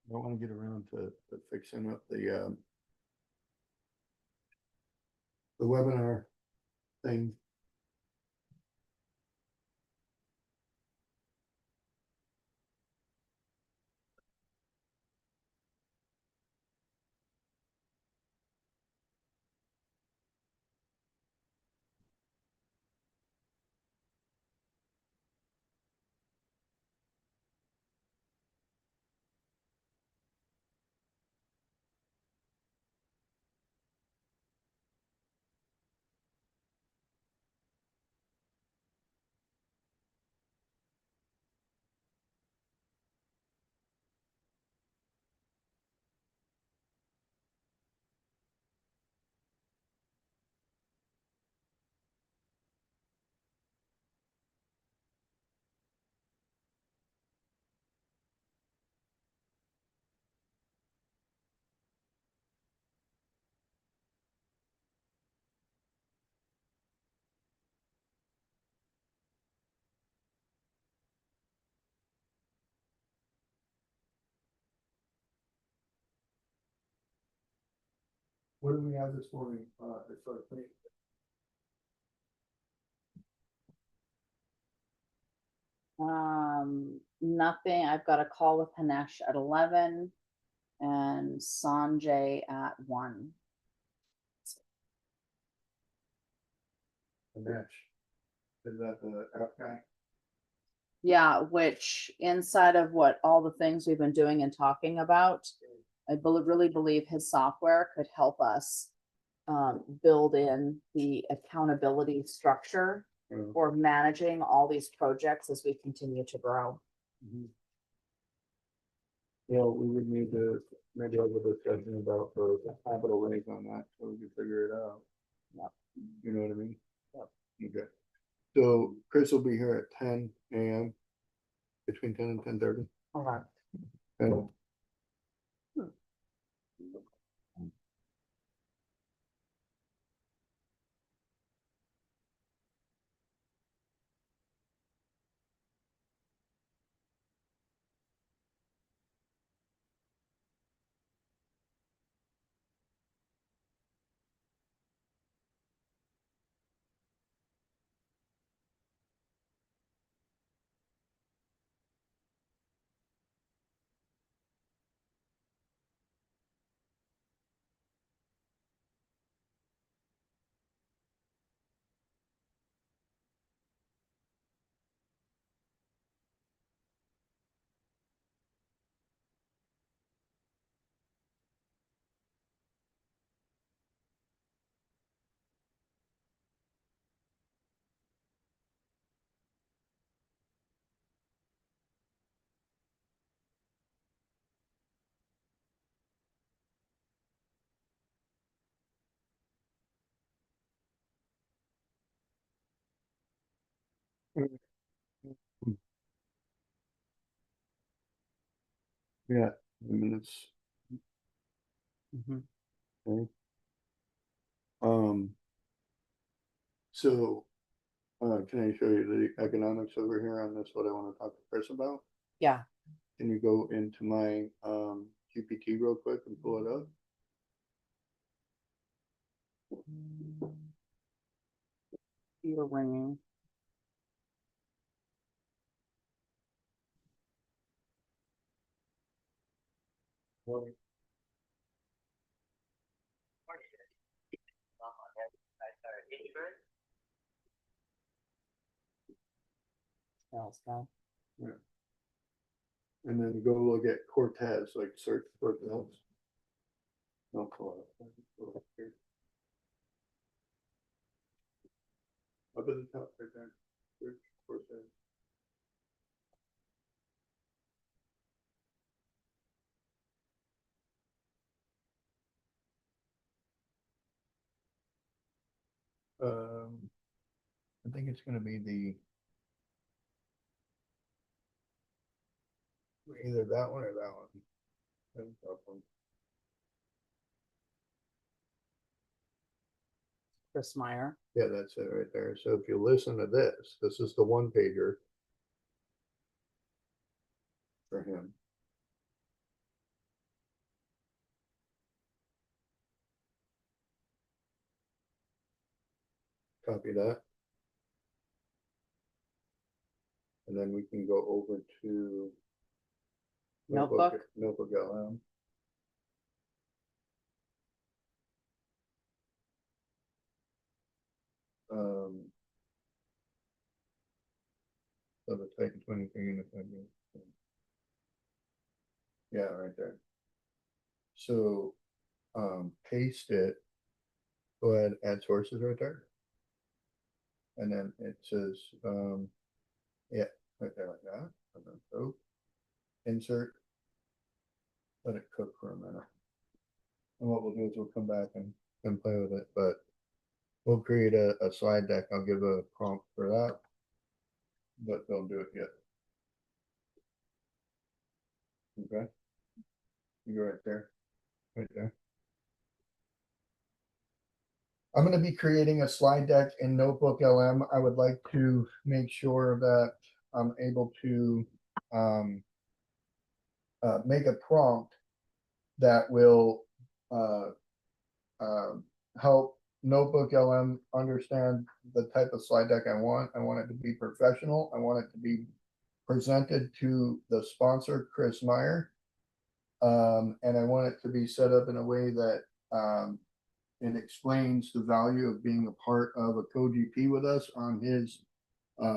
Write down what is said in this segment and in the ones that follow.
I want to get around to fixing up the webinar thing. What do we have this morning? As far as me? Nothing. I've got a call with Hanesh at 11 and Sanjay at 1. The match. Is that the app guy? Yeah, which inside of what all the things we've been doing and talking about, I really believe his software could help us build in the accountability structure Mm. for managing all these projects as we continue to grow. Yeah, we would need to maybe have a discussion about the capital raise on that, so we can figure it out. Yep. You know what I mean? Yep. Okay. So Chris will be here at 10 AM, between 10 and 10:30. Okay. And yeah, minutes. Okay. So, can I show you the economics over here on this, what I want to talk to Chris about? Yeah. Can you go into my, GPT real quick and pull it up? You're ringing. Sales guy. Yeah. And then go look at Cortez, like search Cortez. No, pull it up. Pull it up here. Up at the top right there. Search Cortez. I think it's gonna be either that one or that one. That's tough one. Chris Meyer. Yeah, that's it right there. So if you listen to this, this is the one pager for him. copy that. And then we can go over to. Notebook. Notebook LM. So the Titan 23 unit. Yeah, right there. So, paste it. Go ahead, add sources right there. And then it says, yeah, right there like that. And then so, insert. Let it cook for a minute. And what we'll do is we'll come back and play with it, but we'll create a slide deck. I'll give a prompt for that, but don't do it yet. Okay. You go right there, right there. I'm going to be creating a slide deck in Notebook LM. I would like to make sure that I'm able to make a prompt that will help Notebook LM understand the type of slide deck I want. I want it to be professional. I want it to be presented to the sponsor, Chris Meyer. And I want it to be set up in a way that it explains the value of being a part of a co-GP with us on his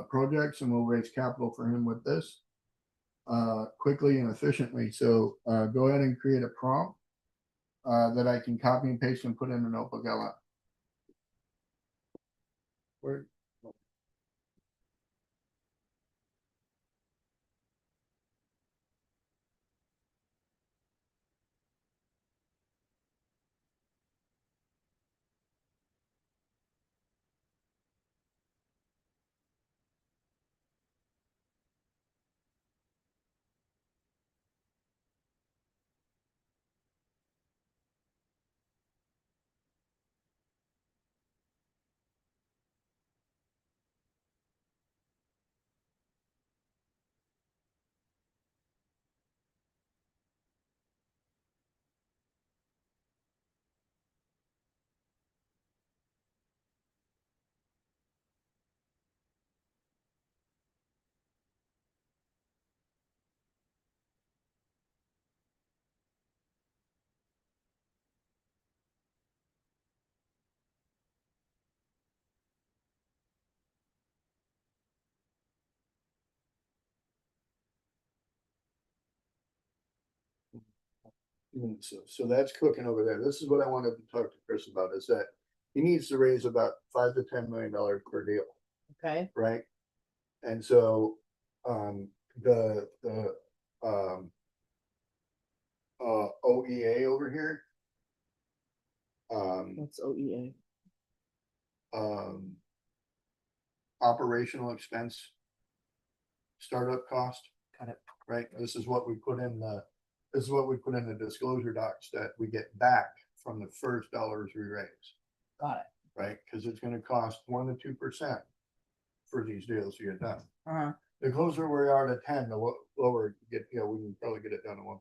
projects, and we'll raise capital for him with this quickly and efficiently. So go ahead and create a prompt that I can copy and paste and put in the Notebook LM. Where? So that's cooking over there. This is what I wanted to talk to Chris about, is that he needs to raise about $5 to $10 million per deal, Okay, right? And so the OEA over here, what's OEA? operational expense startup cost, Got it. right? This is what we put in the disclosure docs that we get back from the first dollars we raise, Got it. right? Because it's going to cost 1 to 2% for these deals to get done. Uh-huh. The closer we are to 10, the lower we can probably get it done in 1%.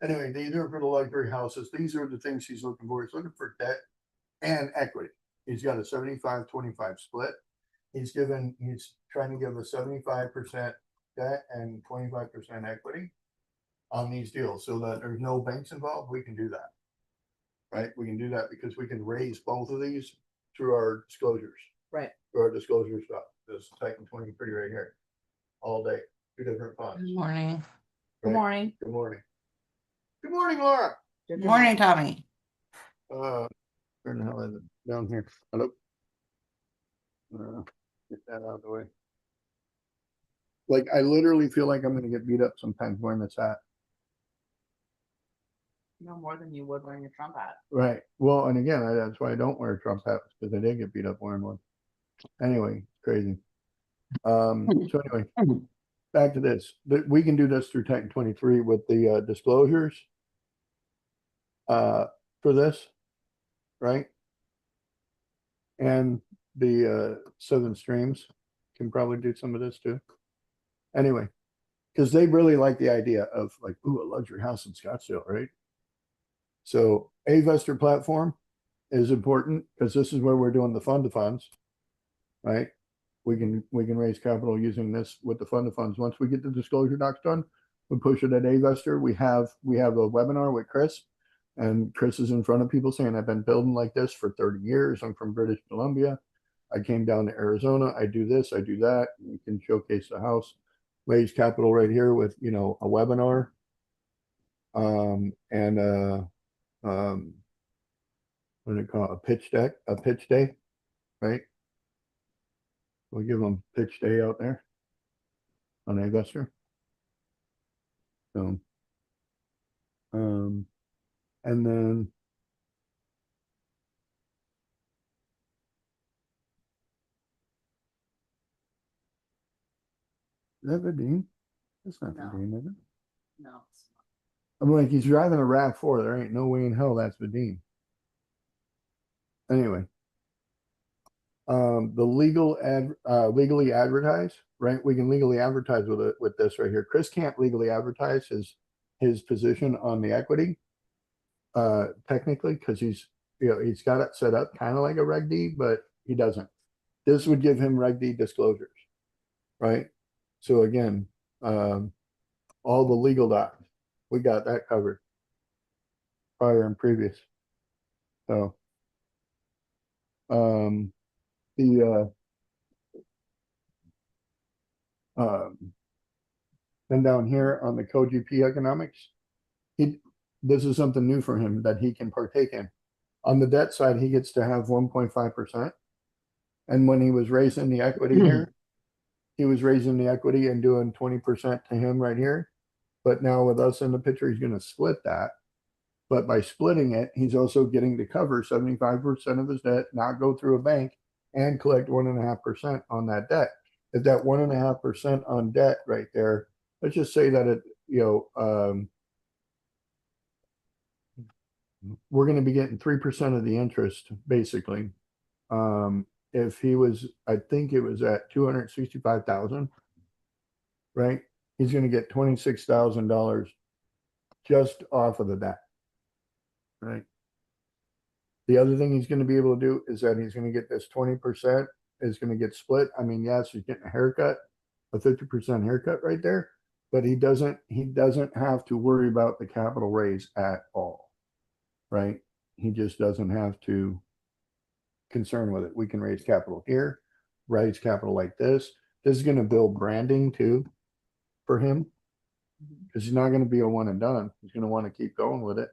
Anyway, these are for the luxury houses. These are the things he's looking for. He's looking for debt and equity. He's got a 75-25 split. He's trying to give a 75% debt and 25% equity on these deals so that there's no banks involved. We can do that, right? We can do that because we can raise both of these through our disclosures, Right. through our disclosure stuff. This Titan 23 right here, all day, 2 different funds. Good morning. Good right? morning. Good morning. Good morning, Laura. Good morning, Tommy. Where the hell is it? Down here. Hello. Get that out of the way. Like, I literally feel like I'm gonna get beat up sometimes wearing this hat. No more than you would wearing a Trump hat. Right. Well, and again, that's why I don't wear Trump hats, because I did get beat up wearing one. Anyway, crazy. So anyway, back to this. We can do this through Titan 23 with the disclosures for this, right? And the Southern Streams can probably do some of this too. Anyway, because they really like the idea of like, ooh, a luxury house in Scottsdale, right? So A Vestor platform is important because this is where we're doing the fund to funds. right? We can raise capital using this with the fund of funds. Once we get the disclosure docs done, we push it at Avestor. We have a webinar with Chris, and Chris is in front of people saying, I've been building like this for 30 years. I'm from British Columbia. I came down to Arizona. I do this, I do that. You can showcase the house, raise capital right here with, you know, a webinar. And what do they call it? A pitch day, right? We'll give them pitch day out there on Avestor. So, and then is that Vadim? That's not No. Vadim, is it? No. I'm like, he's driving a RAV4. There ain't no way in hell that's Vadim. Anyway, the legally advertise, right? We can legally advertise with this right here. Chris can't legally advertise his position on the equity, technically, because he's got it set up kind of like a Reg D, but he doesn't. This would give him Reg D disclosures, right? So again, all the legal docs, we got that covered prior and previous. So, then down here on the CoGP economics, this is something new for him that he can partake in. On the debt side, he gets to have 1.5%. And when he was raising the equity here, he was raising the equity and doing 20% to him right here. But now with us in the picture, he's going to split that. But by splitting it, he's also getting to cover 75% of his debt, not go through a bank, and collect 1.5% on that debt. If that 1.5% on debt right there, let's just say that we're going to be getting 3% of the interest, basically. If he was, I think it was at 265,000, right? He's going to get $26,000 just off of the debt, right? The other thing he's going to be able to do is that he's going to get this 20% is going to get split. I mean, yes, he's getting a haircut, a 50% haircut right there, but he doesn't have to worry about the capital raise at all, right? He just doesn't have to concern with it. We can raise capital here, raise capital like this. This is going to build branding too for him, because he's not going to be a one and done. He's going to want to keep going with it,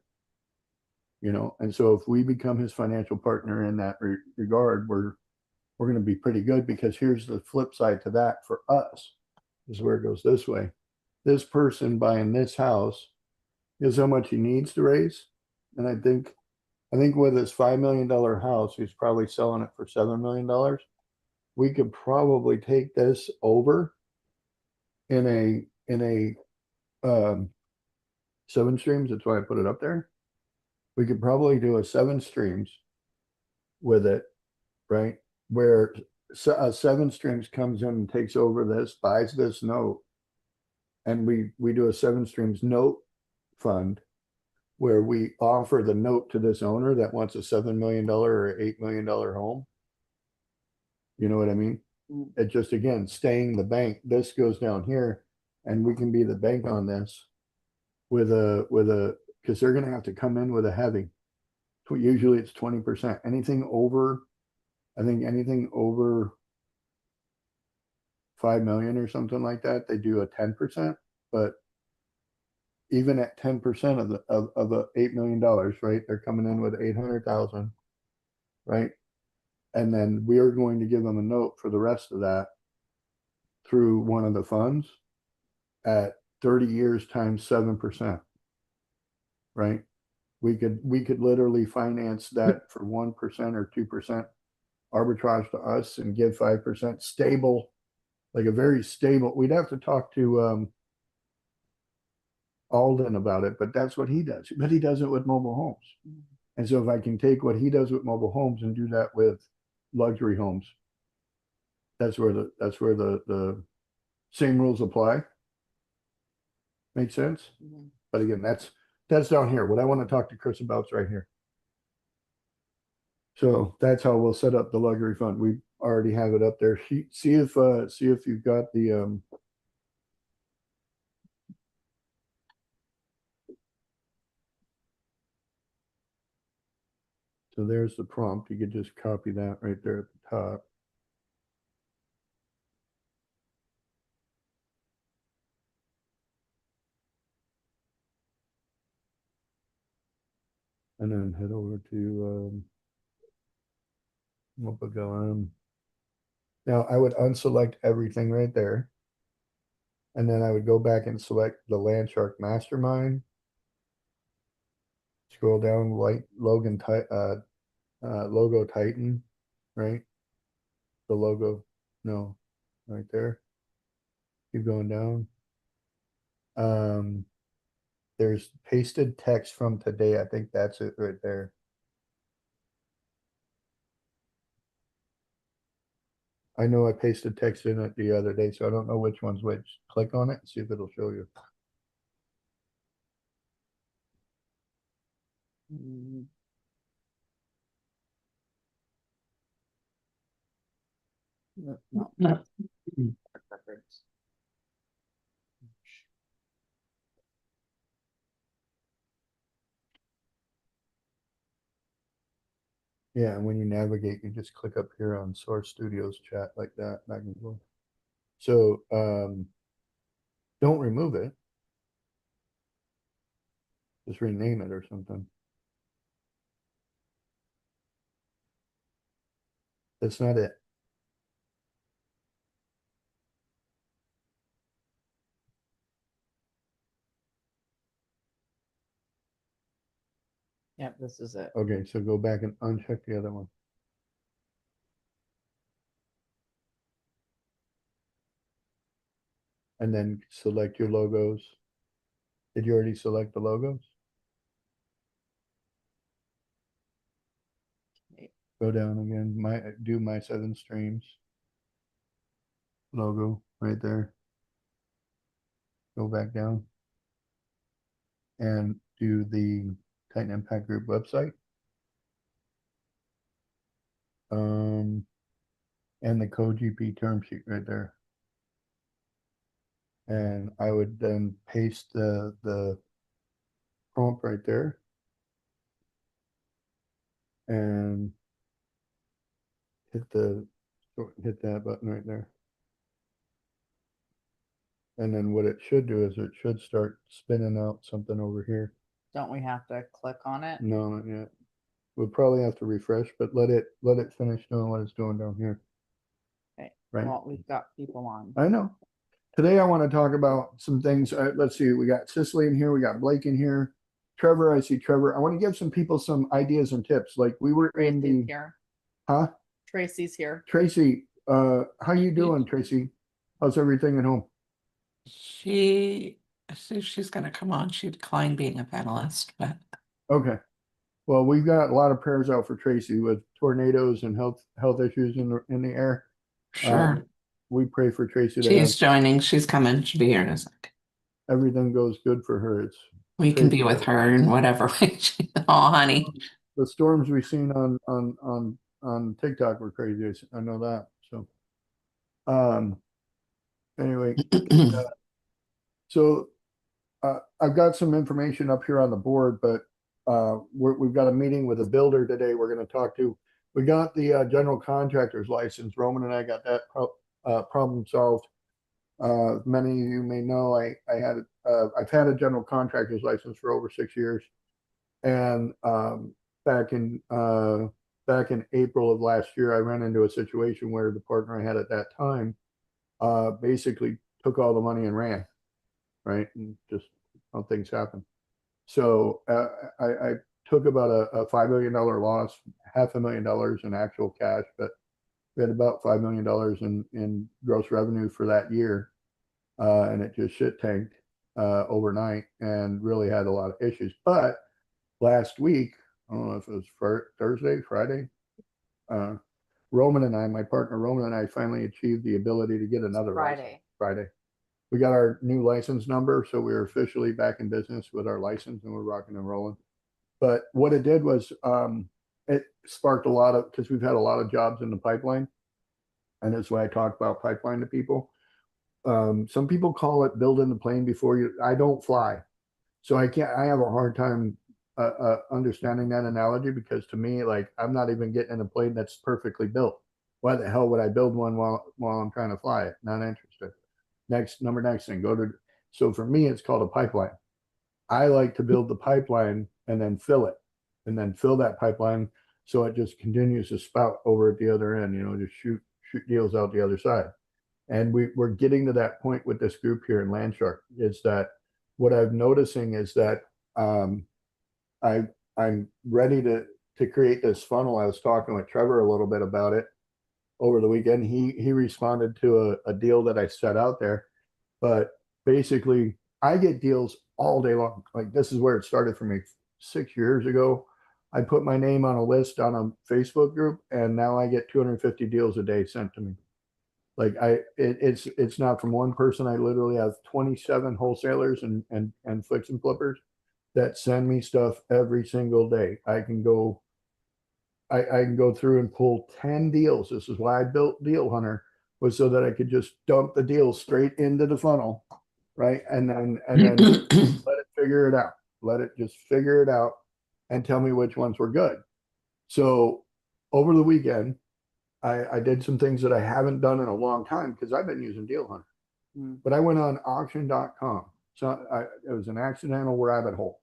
and so if we become his financial partner in that regard, we're going to be pretty good, because here's the flip side to that for us. This is where it goes this way. This person buying this house is how much he needs to raise. And I think with his $5 million house, he's probably selling it for $7 million. We could probably take this over in a 7 streams. That's why I put it up there. We could probably do a 7 streams with it, right? Where 7 streams comes in and takes over this, buys this note, and we do a 7 streams note fund where we offer the note to this owner that wants a $7 million or $8 million home. You know what I mean? It just, again, staying the bank. This goes down here, and we can be the bank on this with because they're going to have to come in with a heavy. Usually it's 20%. Anything over, I think anything over 5 million or something like that, they do a 10%. But even at 10% of the $8 million, right? They're coming in with 800,000, right? And then we are going to give them a note for the rest of that through one of the funds at 30 years times 7%, right? We could literally finance that for 1% or 2% arbitrage to us and give 5% stable, like a very stable. We'd have to talk to Alden about it, but that's what he does. But he does it with mobile homes. And so if I can take what he does with mobile homes and do that with luxury homes, that's where the same rules apply. Make sense? Mm-hmm. But again, that's down here. What I want to talk to Chris about is right here. So that's how we'll set up the luxury fund. already have it up there. See if you've got the, so there's the prompt. You could just copy that right there at the top. And then head over to, Mopagalm. Now I would unselect everything right there. And then I would go back and select the Landshark Mastermind. Scroll down, like Logo Titan, right? The logo, no, right there. Keep going down. There's pasted text from today. I think that's it right there. I know I pasted text in it the other day, so I don't know which one's which. Click on it and see if it'll show you. Mm. No. Yeah, and when you navigate, you just click up here on Source Studios chat like that. So don't remove it. Just rename it or something. That's not it. Yep, this is it. Okay, so go back and uncheck the other one. And then select your logos. Did you already select the logos? Go down again, do my 7 streams. Logo right there. Go back down. And do the Titan Impact Group website. And the CodeGP term sheet right there. And I would then paste the prompt right there. And hit that button right there. And then what it should do is it should start spinning out something over here. Don't we have to click on it? No, not yet. We'll probably have to refresh, but let it finish doing what it's doing down here. Okay, Right. well, we've got people on. I know. Today I want to talk about some things. Let's see, we got Cicely in here, we got Blake in here. Trevor, I see Trevor. I want to give some people some ideas and tips. Like we were in Tracy's the, here. huh? Tracy's here. Tracy, how you doing, Tracy? How's everything at home? She says she's going to come on. She declined being a panelist, but Okay. Well, we've got a lot of prayers out for Tracy with tornadoes and health issues in the air. sure. We pray for Tracy to She's have joining. She's coming. She'll be here in a sec. everything goes good for her. It's We can be crazy. with her in whatever way. Oh, honey. The storms we've seen on TikTok were crazy. I know that. So, anyway, so I've got some information up here on the board, but we've got a meeting with a builder today. We're going to talk to. We got the general contractor's license. Roman and I got that problem solved. Many of you may know I've had a general contractor's license for over 6 years, and back in April of last year, I ran into a situation where the partner I had at that time basically took all the money and ran, right? And just how things happen. So I took about a $5 million loss, $500,000 in actual cash, but we had about $5 million in gross revenue for that year. And it just shit tanked overnight and really had a lot of issues. But last week, I don't know if it was Thursday, Friday, Roman and I, my partner Roman and I finally achieved the ability to get another license. Friday. We got our new license number, so we're officially back in business with our license and we're rocking and rolling. But what it did was it sparked a lot of, because we've had a lot of jobs in the pipeline. and that's why I talk about pipeline to people. Some people call it building the plane before you, I don't fly. So I have a hard time understanding that analogy, because to me, like, I'm not even getting in a plane that's perfectly built. Why the hell would I build one while I'm trying to fly it? Not interested. Next thing, so for me, it's called a pipeline. I like to build the pipeline and then fill it, and then fill that pipeline so it just continues to spout over at the other end, just shoot deals out the other side. And we're getting to that point with this group here in Landshark, is that what I'm noticing is that I'm ready to create this funnel. I was talking with Trevor a little bit about it over the weekend. He responded to a deal that I set out there, but basically I get deals all day long. Like, this is where it started for me 6 years ago. I put my name on a list on a Facebook group, and now I get 250 deals a day sent to me. Like, it's not from one person. I literally have 27 wholesalers and flicks and flippers that send me stuff every single day. I can go through and pull 10 deals. This is why I built Deal Hunter, was so that I could just dump the deals straight into the funnel, right? And then let it figure it out. Let it just figure it out and tell me which ones were good. So over the weekend, I did some things that I haven't done in a long time, because I've been using Deal Hunter. But I went on auction.com. So it was an accidental rabbit hole,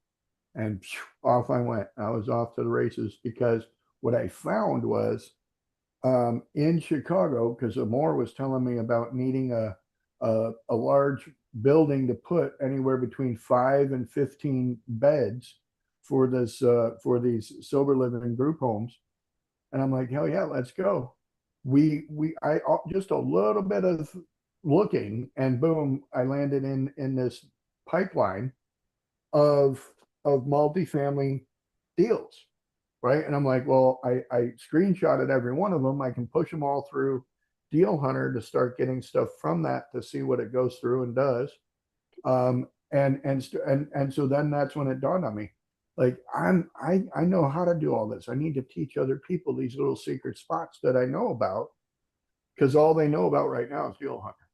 and off I went. I was off to the races, because what I found was in Chicago, because Amor was telling me about needing a large building to put anywhere between 5 and 15 beds for these sober living group homes. And I'm like, hell yeah, let's go. I just a little bit of looking, and boom, I landed in this pipeline of multifamily deals, right? And I'm like, well, I screenshotted every one of them. I can push them all through Deal Hunter to start getting stuff from that, to see what it goes through and does. And so then that's when it dawned on me, like, I know how to do all this. I need to teach other people these little secret spots that I know about, because all they know about right now is Deal Hunter,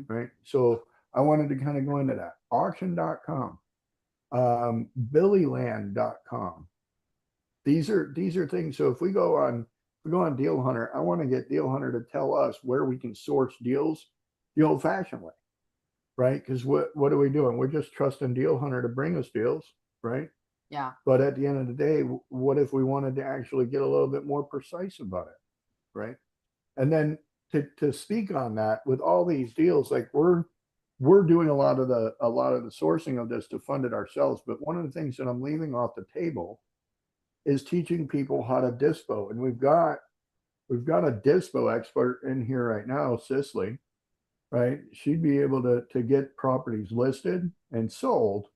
right? So I wanted to kind of go into that. Auction.com, Billyland.com. These are things. So if we go on Deal Hunter, I want to get Deal Hunter to tell us where we can source deals the old-fashioned way, right? Because what are we doing? We're just trusting Deal Hunter to bring us deals, right? Yeah. But at the end of the day, what if we wanted to actually get a little bit more precise about it, right? And then to speak on that, with all these deals, like, we're doing a lot of the sourcing of this to fund it ourselves. But one of the things that I'm leaving off the table is teaching people how to dispo. And we've got a dispo expert in here right now, Cicely, right? She'd be able to get properties listed and sold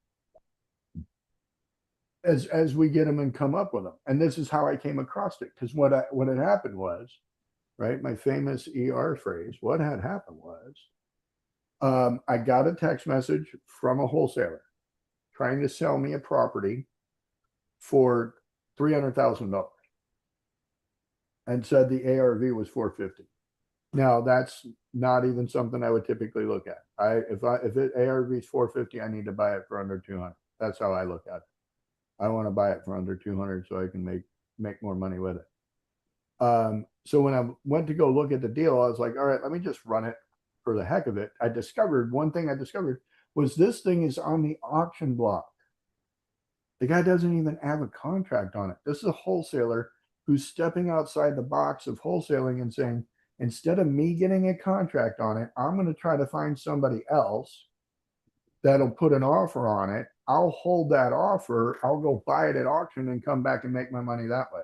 as we get them and come up with them. And this is how I came across it, because what had happened was, right, my famous ER phrase, what had happened was, I got a text message from a wholesaler trying to sell me a property for $300,000, and said the ARV was 450. Now, that's not even something I would typically look at. If ARV is 450, I need to buy it for under 200. That's how I look at it. I want to buy it for under 200 so I can make more money with it. So when I went to go look at the deal, I was like, all right, let me just run it for the heck of it. One thing I discovered was this thing is on the auction block. The guy doesn't even have a contract on it. This is a wholesaler who's stepping outside the box of wholesaling and saying, instead of me getting a contract on it, I'm going to try to find somebody else that'll put an offer on it. I'll hold that offer. I'll go buy it at auction and come back and make my money that way.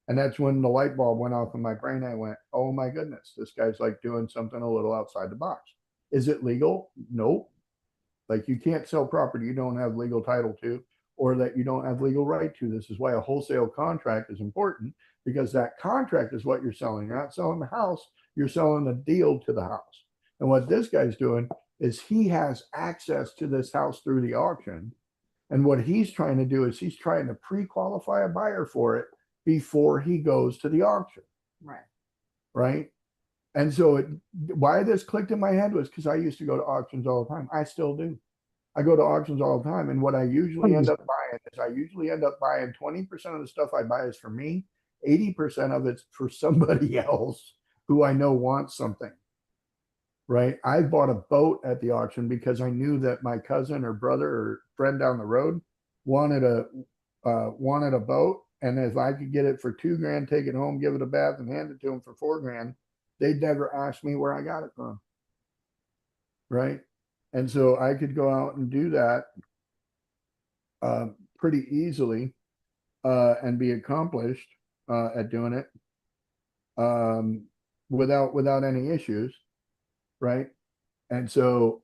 And that's when the light bulb went off in my brain. I went, oh my goodness, this guy's like doing something a little outside the box. Is it legal? Nope. Like, you can't sell property you don't have legal title to, or that you don't have legal right to. This is why a wholesale contract is important, because that contract is what you're selling. You're not selling the house, you're selling the deal to the house. And what this guy's doing is he has access to this house through the auction. And what he's trying to do is he's trying to pre-qualify a buyer for it before he goes to the auction. Right. Right. And so why this clicked in my head was because I used to go to auctions all the time. I still do. I go to auctions all the time. And what I usually end up buying is I usually end up buying 20% of the stuff I buy is for me. 80% of it's for somebody else who I know wants something. Right. I bought a boat at the auction because I knew that my cousin or brother or friend down the road wanted a boat. And if I could get it for $2,000, take it home, give it a bath and hand it to them for $4,000, they'd never ask me where I got it from. Right. And so I could go out and do that pretty easily and be accomplished at doing it without any issues. Right. And so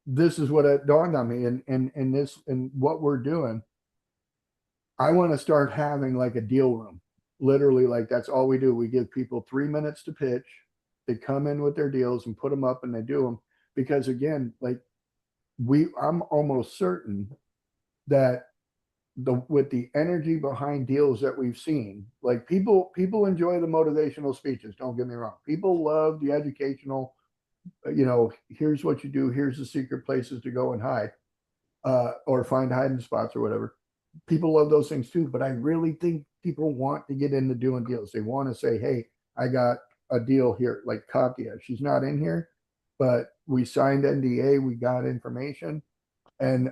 this is what it dawned on me and what we're doing. I want to start having like a deal room. Literally, like that's all we do. We give people 3 minutes to pitch. They come in with their deals and put them up and they do them. Because again, like I'm almost certain that with the energy behind deals that we've seen, like people enjoy the motivational speeches. Don't get me wrong. People love the educational, here's what you do, here's the secret places to go and hide, or find hiding spots or whatever. People love those things too, but I really think people want to get into doing deals. They want to say, hey, I got a deal here, like Katya. She's not in here, but we signed NDA, we got information, and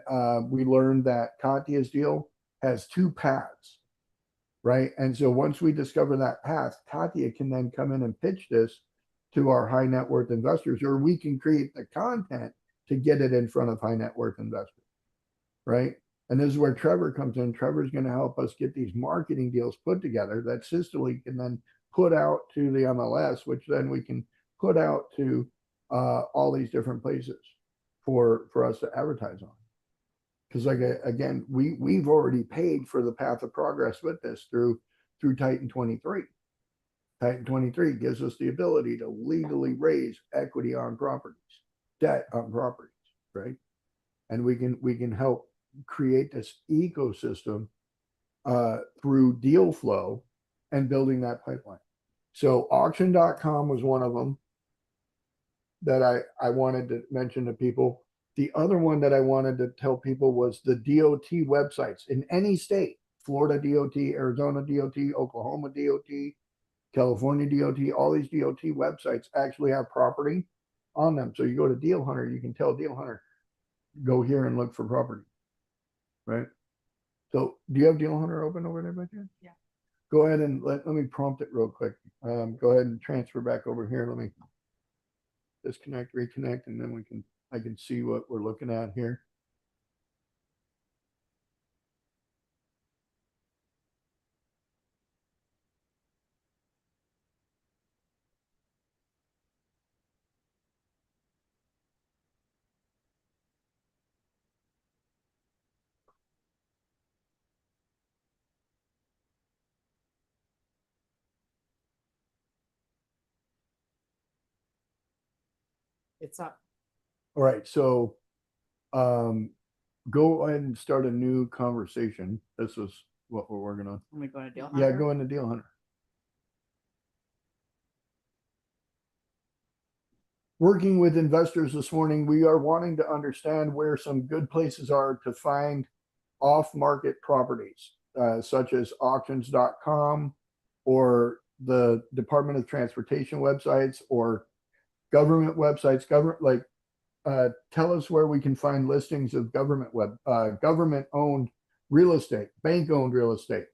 we learned that Katya's deal has 2 paths, right? And so once we discover that path, Katya can then come in and pitch this to our high net worth investors, or we can create the content to get it in front of high net worth investors, right? And this is where Trevor comes in. Trevor's going to help us get these marketing deals put together that Cicely can then put out to the MLS, which then we can put out to all these different places for us to advertise on. Because like again, we've already paid for the path of progress with this through Titan 23. Titan 23 gives us the ability to legally raise equity on properties, debt on properties, right? And we can help create this ecosystem through deal flow and building that pipeline. So auction.com was one of them that I wanted to mention to people. The other one that I wanted to tell people was the DOT websites in any state: Florida DOT, Arizona DOT, Oklahoma DOT, California DOT. All these DOT websites actually have property on them. So you go to Deal Hunter, you can tell Deal Hunter, go here and look for property, right? So do you have Deal Hunter open over there by chance? Yeah. Go ahead and let me prompt it real quick. Go ahead and transfer back over here. Let me disconnect, reconnect, and then I can see what we're looking at here. It's up. All right, so go ahead and start a new conversation. This is what we're working on. Let me go to Deal Yeah, Hunter. go into Deal Hunter. Working with investors this morning, we are wanting to understand where some good places are to find off-market properties, such as auctions.com or the Department of Transportation websites or government websites. Tell us where we can find listings of government-owned real estate, bank-owned real estate.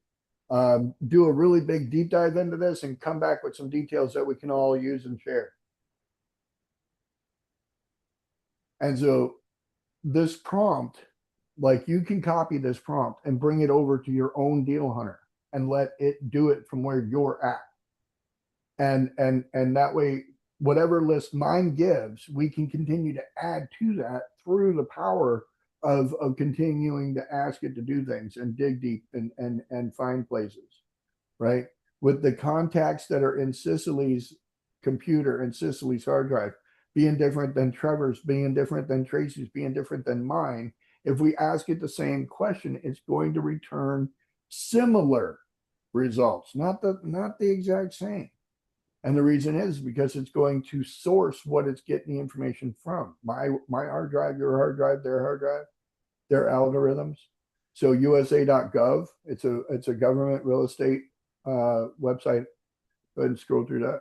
Do a really big deep dive into this and come back with some details that we can all use and share. And so this prompt, like you can copy this prompt and bring it over to your own Deal Hunter and let it do it from where you're at. And that way, whatever list mine gives, we can continue to add to that through the power of continuing to ask it to do things and dig deep and find places, right? With the contacts that are in Cicely's computer and Cicely's hard drive being different than Trevor's, being different than Tracy's, being different than mine, if we ask it the same question, it's going to return similar results, not the exact same. And the reason is because it's going to source what it's getting the information from. My hard drive, your hard drive, their hard drive, their algorithms. So USA.gov, it's a government real estate website. Go ahead and scroll through that.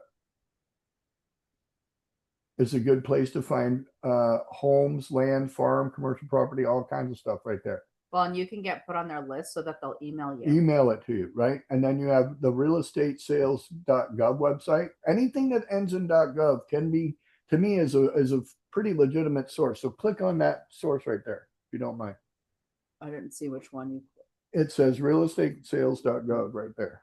It's a good place to find homes, land, farm, commercial property, all kinds of stuff right there. Well, and you can get put on their list so that they'll email you. Email it to you, right? And then you have the realestatesales.gov website. Anything that ends in .gov can be, to me, is a pretty legitimate source. So click on that source right there, if you don't mind. I didn't see which one you. It says realestatesales.gov right there.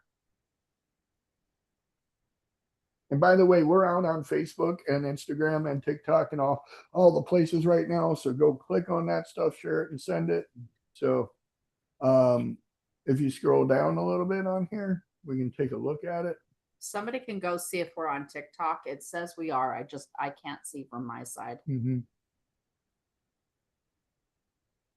And by the way, we're out on Facebook and Instagram and TikTok and all the places right now. So go click on that stuff, share it, and send it. So if you scroll down a little bit on here, we can take a look at it. Somebody can go see if we're on TikTok. It says we are. I can't see from my side. Mm-hmm.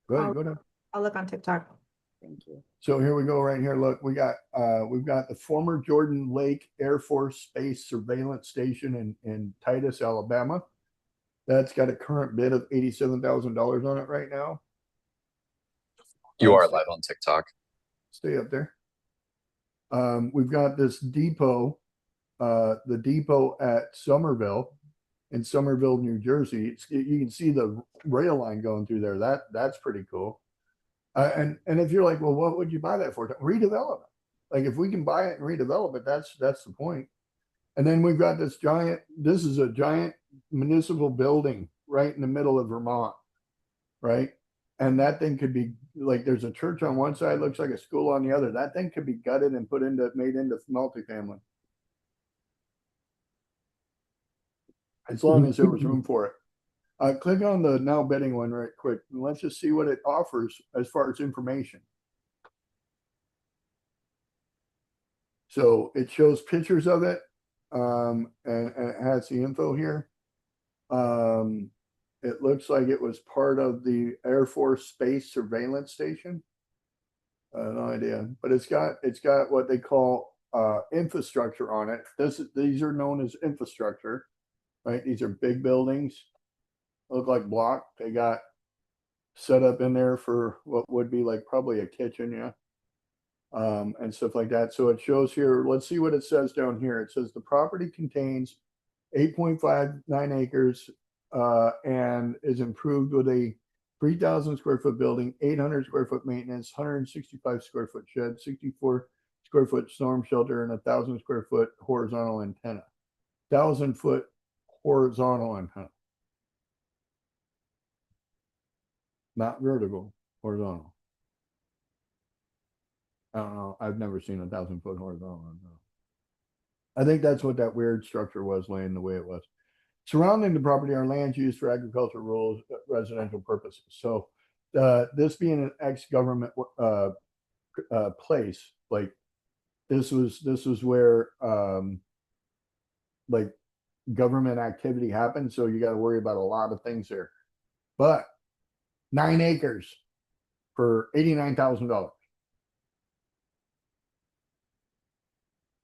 Go ahead. I'll look on TikTok. Thank you. So here we go right here. Look, we've got the former Jordan Lake Air Force Space Surveillance Station in Titus, Alabama. That's got a current bid of $87,000 on it right now. You are live on TikTok. Stay up there. We've got this depot, the depot at Somerville in Somerville, New Jersey. You can see the rail line going through there. That's pretty cool. And if you're like, well, what would you buy that for? Redevelopment. Like if we can buy it and redevelop it, that's the point. And then we've got this is a giant municipal building right in the middle of Vermont, right? And that thing could be like, there's a church on one side, looks like a school on the other. That thing could be gutted and made into multifamily. As long as there was room for it. Click on the now bidding one right quick. And let's just see what it offers as far as information. So it shows pictures of it, and it has the info here. It looks like it was part of the Air Force Space Surveillance Station. No idea, but it's got what they call infrastructure on it. These are known as infrastructure, right? These are big buildings. Look like block. They got set up in there for what would be like probably a kitchen, yeah, and stuff like that. So it shows here. Let's see what it says down here. It says the property contains 8.59 acres and is improved with a 3,000 square foot building, 800 square foot maintenance, 165 square foot shed, 64 square foot storm shelter, and 1,000 square foot horizontal antenna. 1,000 foot horizontal antenna. Not vertical, horizontal. I don't know. I've never seen 1,000 foot horizontal. I think that's what that weird structure was laying the way it was. Surrounding the property are lands used for agricultural, rural, residential purposes. So this being an ex-government place, like this was where like government activity happened. So you got to worry about a lot of things there. But 9 acres for $89,000.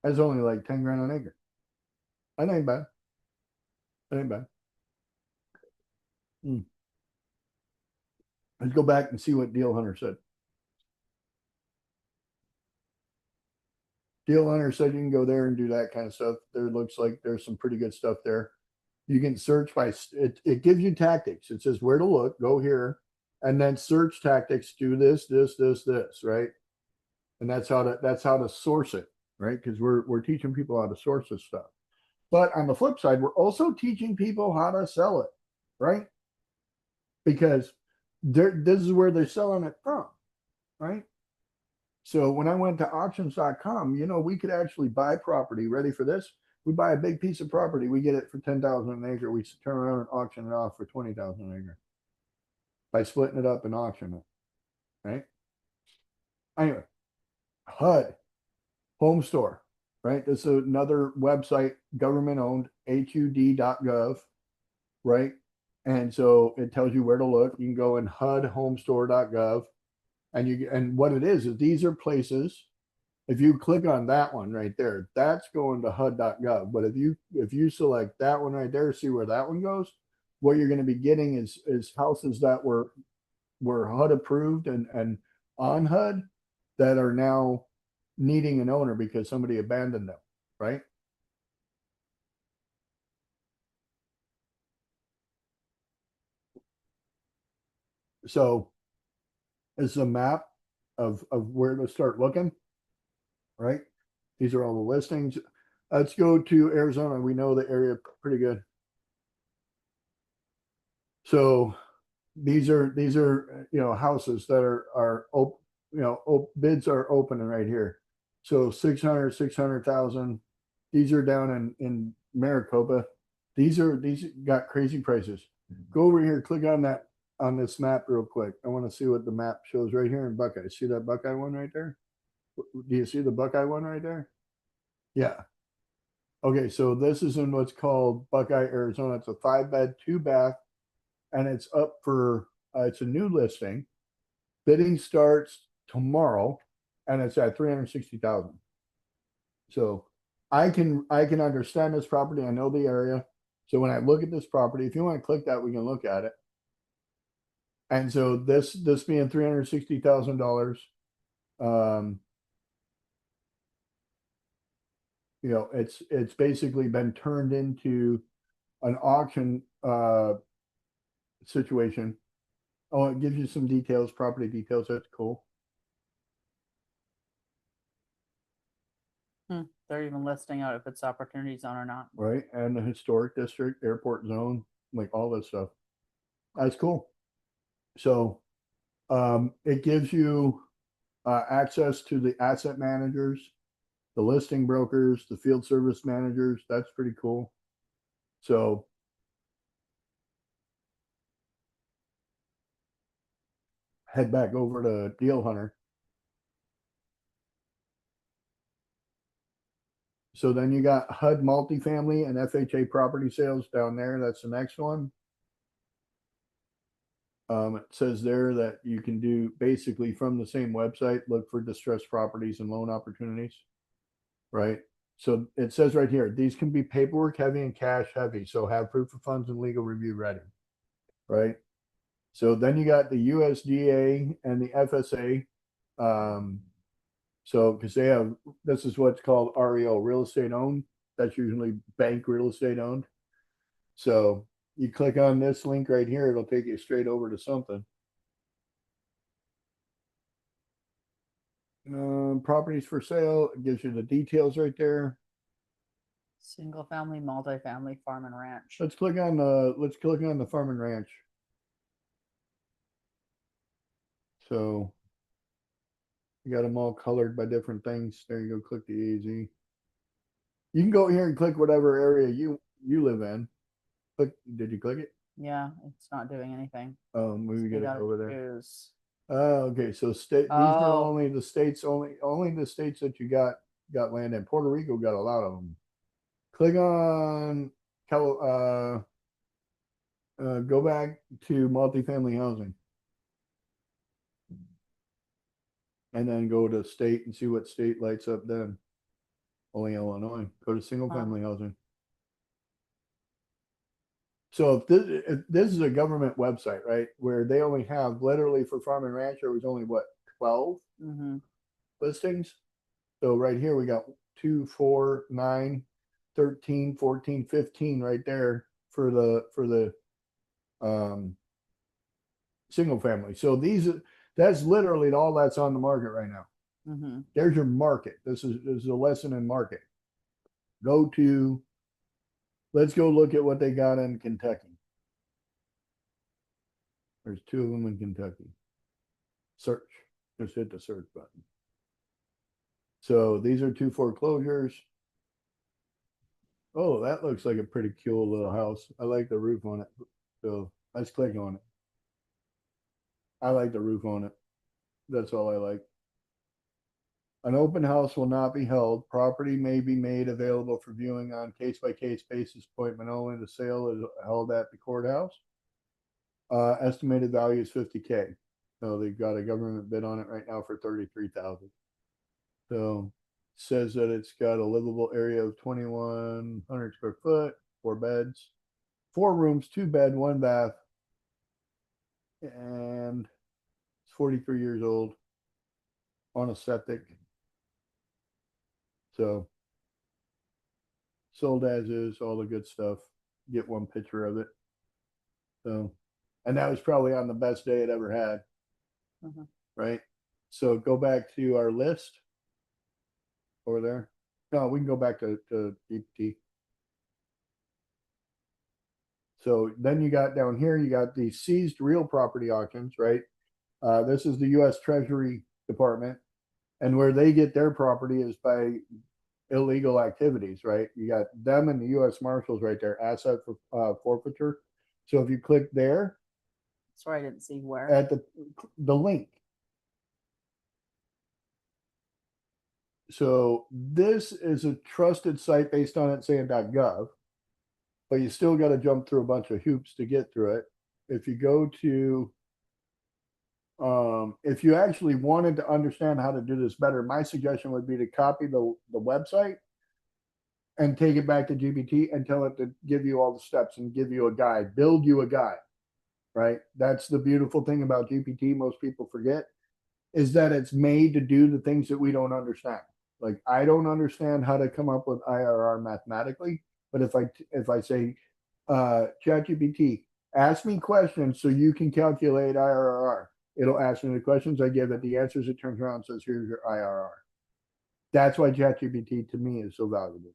That's only like 10 grand an acre. That ain't bad. That ain't bad. Let's go back and see what Deal Hunter said. Deal Hunter said you can go there and do that kind of stuff. There looks like there's some pretty good stuff there. You can search by it gives you tactics. It says where to look, go here, and then search tactics, do this, right? And that's how to source it, right? Because we're teaching people how to source this stuff. But on the flip side, we're also teaching people how to sell it, right? Because this is where they're selling it from, right? So when I went to auctions.com, we could actually buy property. Ready for this? We buy a big piece of property. We get it for $10,000 an acre. We turn around and auction it off for $20,000 an acre by splitting it up and auctioning it, right? Anyway, HUD, Home Store, right? This is another website, government owned, HUD.gov, right? And so it tells you where to look. You can go in HUDhomestore.gov, and what it is these are places if you click on that one right there, that's going to HUD.gov. But if you select that one right there, see where that one goes, what you're going to be getting is houses that were HUD approved and on HUD that are now needing an owner because somebody abandoned them, right? So it's a map of where to start looking, right? These are all the listings. Let's go to Arizona. We know the area pretty good. So these are houses that are bids are open right here. So 600,000. These are down in Maricopa. These got crazy prices. Go over here, click on this map real quick. I want to see what the map shows right here in Buckeye. See that Buckeye one right there? Do you see the Buckeye one right there? Yeah. Okay, so this is in what's called Buckeye, Arizona. It's a 5-bed, 2-bath, and it's up for it's a new listing. Bidding starts tomorrow, and it's at 360,000. So I can understand this property. I know the area. So when I look at this property, if you want to click that, we can look at it. And so this being $360,000, it's basically been turned into an auction situation. Oh, it gives you some details, property details. That's cool. They're even listing out if it's opportunity zone or not. Right. And the historic district, airport zone, like all this stuff. That's cool. So it gives you access to the asset managers, the listing brokers, the field service managers. That's pretty cool. So head back over to Deal Hunter. So then you got HUD multifamily and FHA property sales down there. That's the next one. It says there that you can do basically from the same website, look for distressed properties and loan opportunities, right? So it says right here, these can be paperwork heavy and cash heavy. So have proof of funds and legal review ready, right? So then you got the USDA and the FSA. So because they have, this is what's called REO, real estate owned. That's usually bank real estate owned. So you click on this link right here, it'll take you straight over to something. Properties for sale, it gives you the details right there. Single family, multifamily, farm and ranch. Let's click on the farm and ranch. So you got them all colored by different things. There you go, click the AZ. You can go here and click whatever area you live in. Click, did you click it? Yeah, it's not doing anything. Maybe You get it gotta over there. choose. Okay, so these are Oh. only the states, only the states that you got land in. Puerto Rico got a lot of them. Click on go back to multifamily housing. And then go to state and see what state lights up then. Only Illinois. Go to single family housing. So if this is a government website, right, where they only have literally for farm and ranch, there was only what, 12 listings. So right here we got 2, 4, 9, 13, 14, 15 right there for the single family. So that's literally all that's on the market right now. There's your market. This is a lesson in market. Let's go look at what they got in Kentucky. There's 2 of them in Kentucky. Search. Just hit the search button. So these are 2 foreclosures. Oh, that looks like a pretty cool little house. I like the roof on it. So let's click on it. I like the roof on it. That's all I like. An open house will not be held. Property may be made available for viewing on case-by-case basis. Appointment only. The sale is held at the courthouse. Estimated value is $50K. So they've got a government bid on it right now for $33,000. So Says that it's got a livable area of 2,100 square foot, 4 beds, 4 rooms, 2 bed, 1 bath. And it's 43 years old on a septic. So sold as is, all the good stuff. Get one picture of it. So, and that was probably on the best day it ever had. Mhm. Right? So go back to our list over there. No, we can go back to GPT. So then you got down here, you got the seized real property auctions, right? This is the US Treasury Department. And where they get their property is by illegal activities, right? You got them and the US Marshals right there, asset for forfeiture. So if you click there Sorry, I didn't see where. at the link. So this is a trusted site based on it saying .gov, but you still got to jump through a bunch of hoops to get through it. If you go to, if you actually wanted to understand how to do this better, my suggestion would be to copy the website and take it back to GPT and tell it to give you all the steps and give you a guide, build you a guide, right? That's the beautiful thing about GPT. Most people forget is that it's made to do the things that we don't understand. Like I don't understand how to come up with IRR mathematically, but if I say, ChatGPT, ask me questions so you can calculate IRR, it'll ask me the questions. I give it the answers. It turns around and says, here's your IRR. That's why ChatGPT to me is so valuable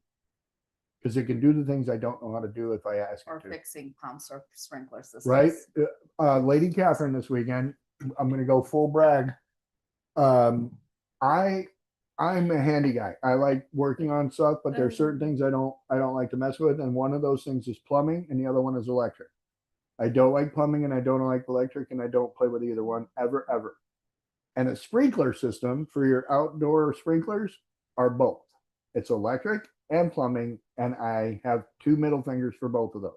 because it can do the things I don't know how to do if I ask Or it to. fixing pumps or sprinkler systems. Right? Lady Catherine this weekend, I'm going to go full brag. I'm a handy guy. I like working on stuff, but there's certain things I don't like to mess with. And one of those things is plumbing and the other one is electric. I don't like plumbing and I don't like electric and I don't play with either one ever. And a sprinkler system for your outdoor sprinklers are both. It's electric and plumbing, and I have 2 middle fingers for both of those.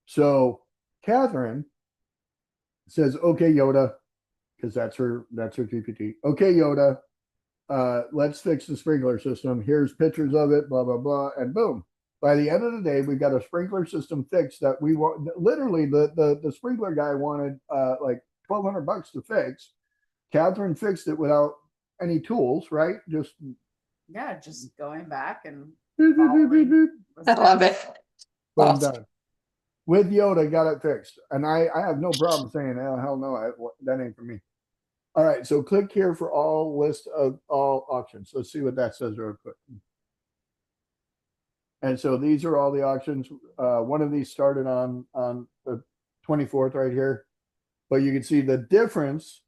So Catherine says, okay, Yoda, because that's her GPT. Okay, Yoda, let's fix the sprinkler system. Here's pictures of it, blah, blah, blah. And boom. By the end of the day, we've got a sprinkler system fixed that we want. Literally, the sprinkler guy wanted like $1,200 to fix. Catherine fixed it without any tools, right? Just Going back and boom, following the I love steps. it. Awesome. done. With Yoda, got it fixed. And I have no problem saying, oh, hell no, that ain't for me. All right, so click here for all list of all auctions. Let's see what that says real quick. And so these are all the auctions. One of these started on the 24th right here, but you can see the difference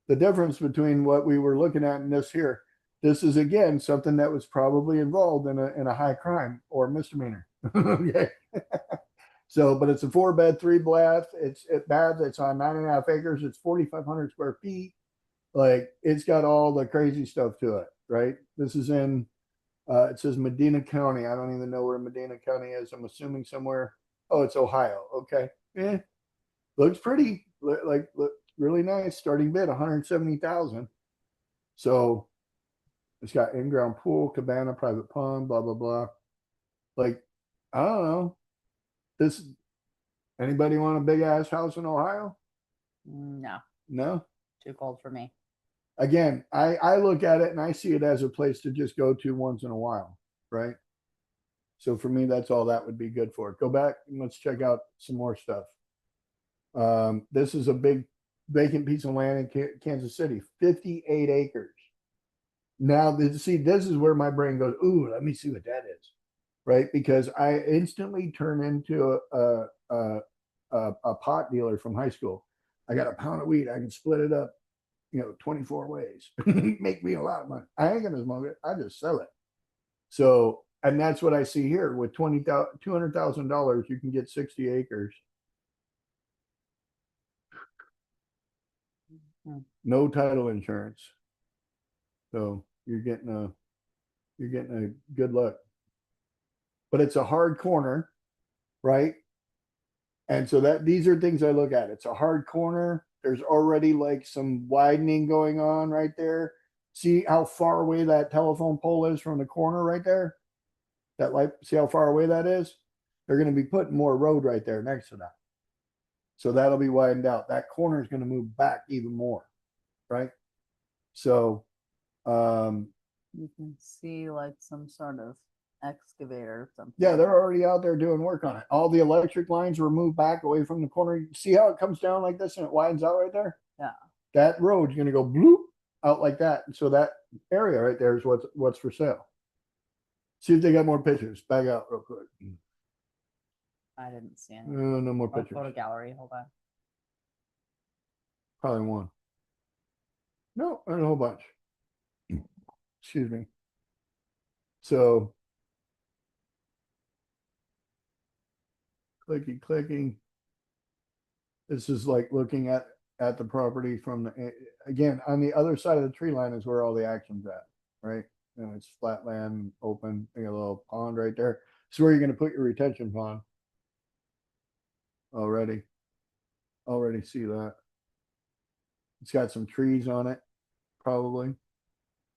between what we were looking at and this here. This is again something that was probably involved in a high crime or misdemeanor. Okay. So, but it's a 4-bed, 3 bath. It's on 9.5 acres. It's 4,500 square feet. Like it's got all the crazy stuff to it, right? This is in, it says Medina County. I don't even know where Medina County is. I'm assuming somewhere. Oh, it's Ohio. Okay. Looks pretty. Look really nice. Starting bid 170,000. So it's got in-ground pool, cabana, private pond, blah blah blah. Like I don't know. This anybody want a big ass house in Ohio? No, No. too cold for me. Again, I look at it and I see it as a place to just go to once in a while, right? So for me, that's all that would be good for. Go back and let's check out some more stuff. This is a big vacant piece of land in Kansas City, 58 acres. Now, see, this is where my brain goes, ooh, let me see what that is, right? Because I instantly turn into a pot dealer from high school. I got a pound of weed. I can split it up, 24 ways. Make me a lot of money. I ain't gonna smoke it. I just sell it. So, and that's what I see here with $200,000, you can get 60 acres. No title insurance. So you're getting a good luck. But it's a hard corner, right? And so these are things I look at. It's a hard corner. There's already like some widening going on right there. see how far away that telephone pole is from the corner right there? That light, see how far away that is? They're gonna be putting more road right there next to that. So that'll be widened out. That corner is gonna move back even more, right? So, You can see like some sort of excavator or something. yeah, they're already out there doing work on it. All the electric lines were moved back away from the corner. You see how it comes down like this and it widens out right there? Yeah. That road's gonna go bloop out like that. So that area right there is what's for sale. See if they got more pictures. Back out real quick. I didn't see any. No more Oh, pictures. photo gallery, hold on. Probably one. No, there's a whole bunch. Excuse me. So. Clicking. This is like looking at the property from the, again, on the other side of the tree line is where all the action's at, right? And it's flat land, open, you got a little pond right there. It's where you're gonna put your retention pond. Already see that. It's got some trees on it, probably.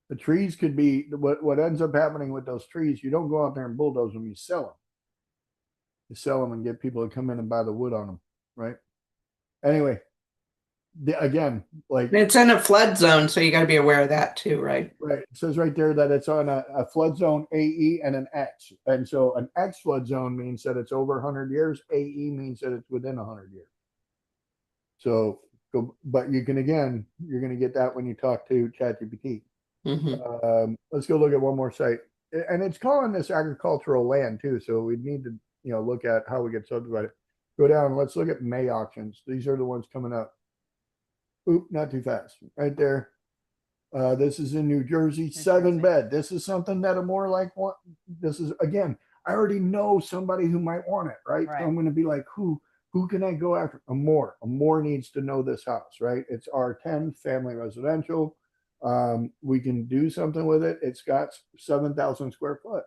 The trees could be, what ends up happening with those trees, you don't go out there and bulldoze them, you sell them. You sell them and get people to come in and buy the wood on them, right? Anyway, again, like, It's in a flood zone, so you gotta be aware of that too, right? right, it says right there that it's on a flood zone AE and an X. And so an X flood zone means that it's over 100 years. AE means that it's within 100 years. So, but you can, again, you're going to get that when you talk to ChatGPT. Mhm. Let's go look at one more site. And it's calling this agricultural land too. So we need to, look at how we get subdivided. Go down. Let's look at May auctions. These are the ones coming up. Oop, not too fast. Right there. This is in New Jersey, 7-bed. This is something that a more like one. This is, again, I already know somebody who might want it, right? So Right. I'm going to be like, who can I go after? A more needs to know this house, right? It's R10 family residential. We can do something with it. It's got 7,000 square foot,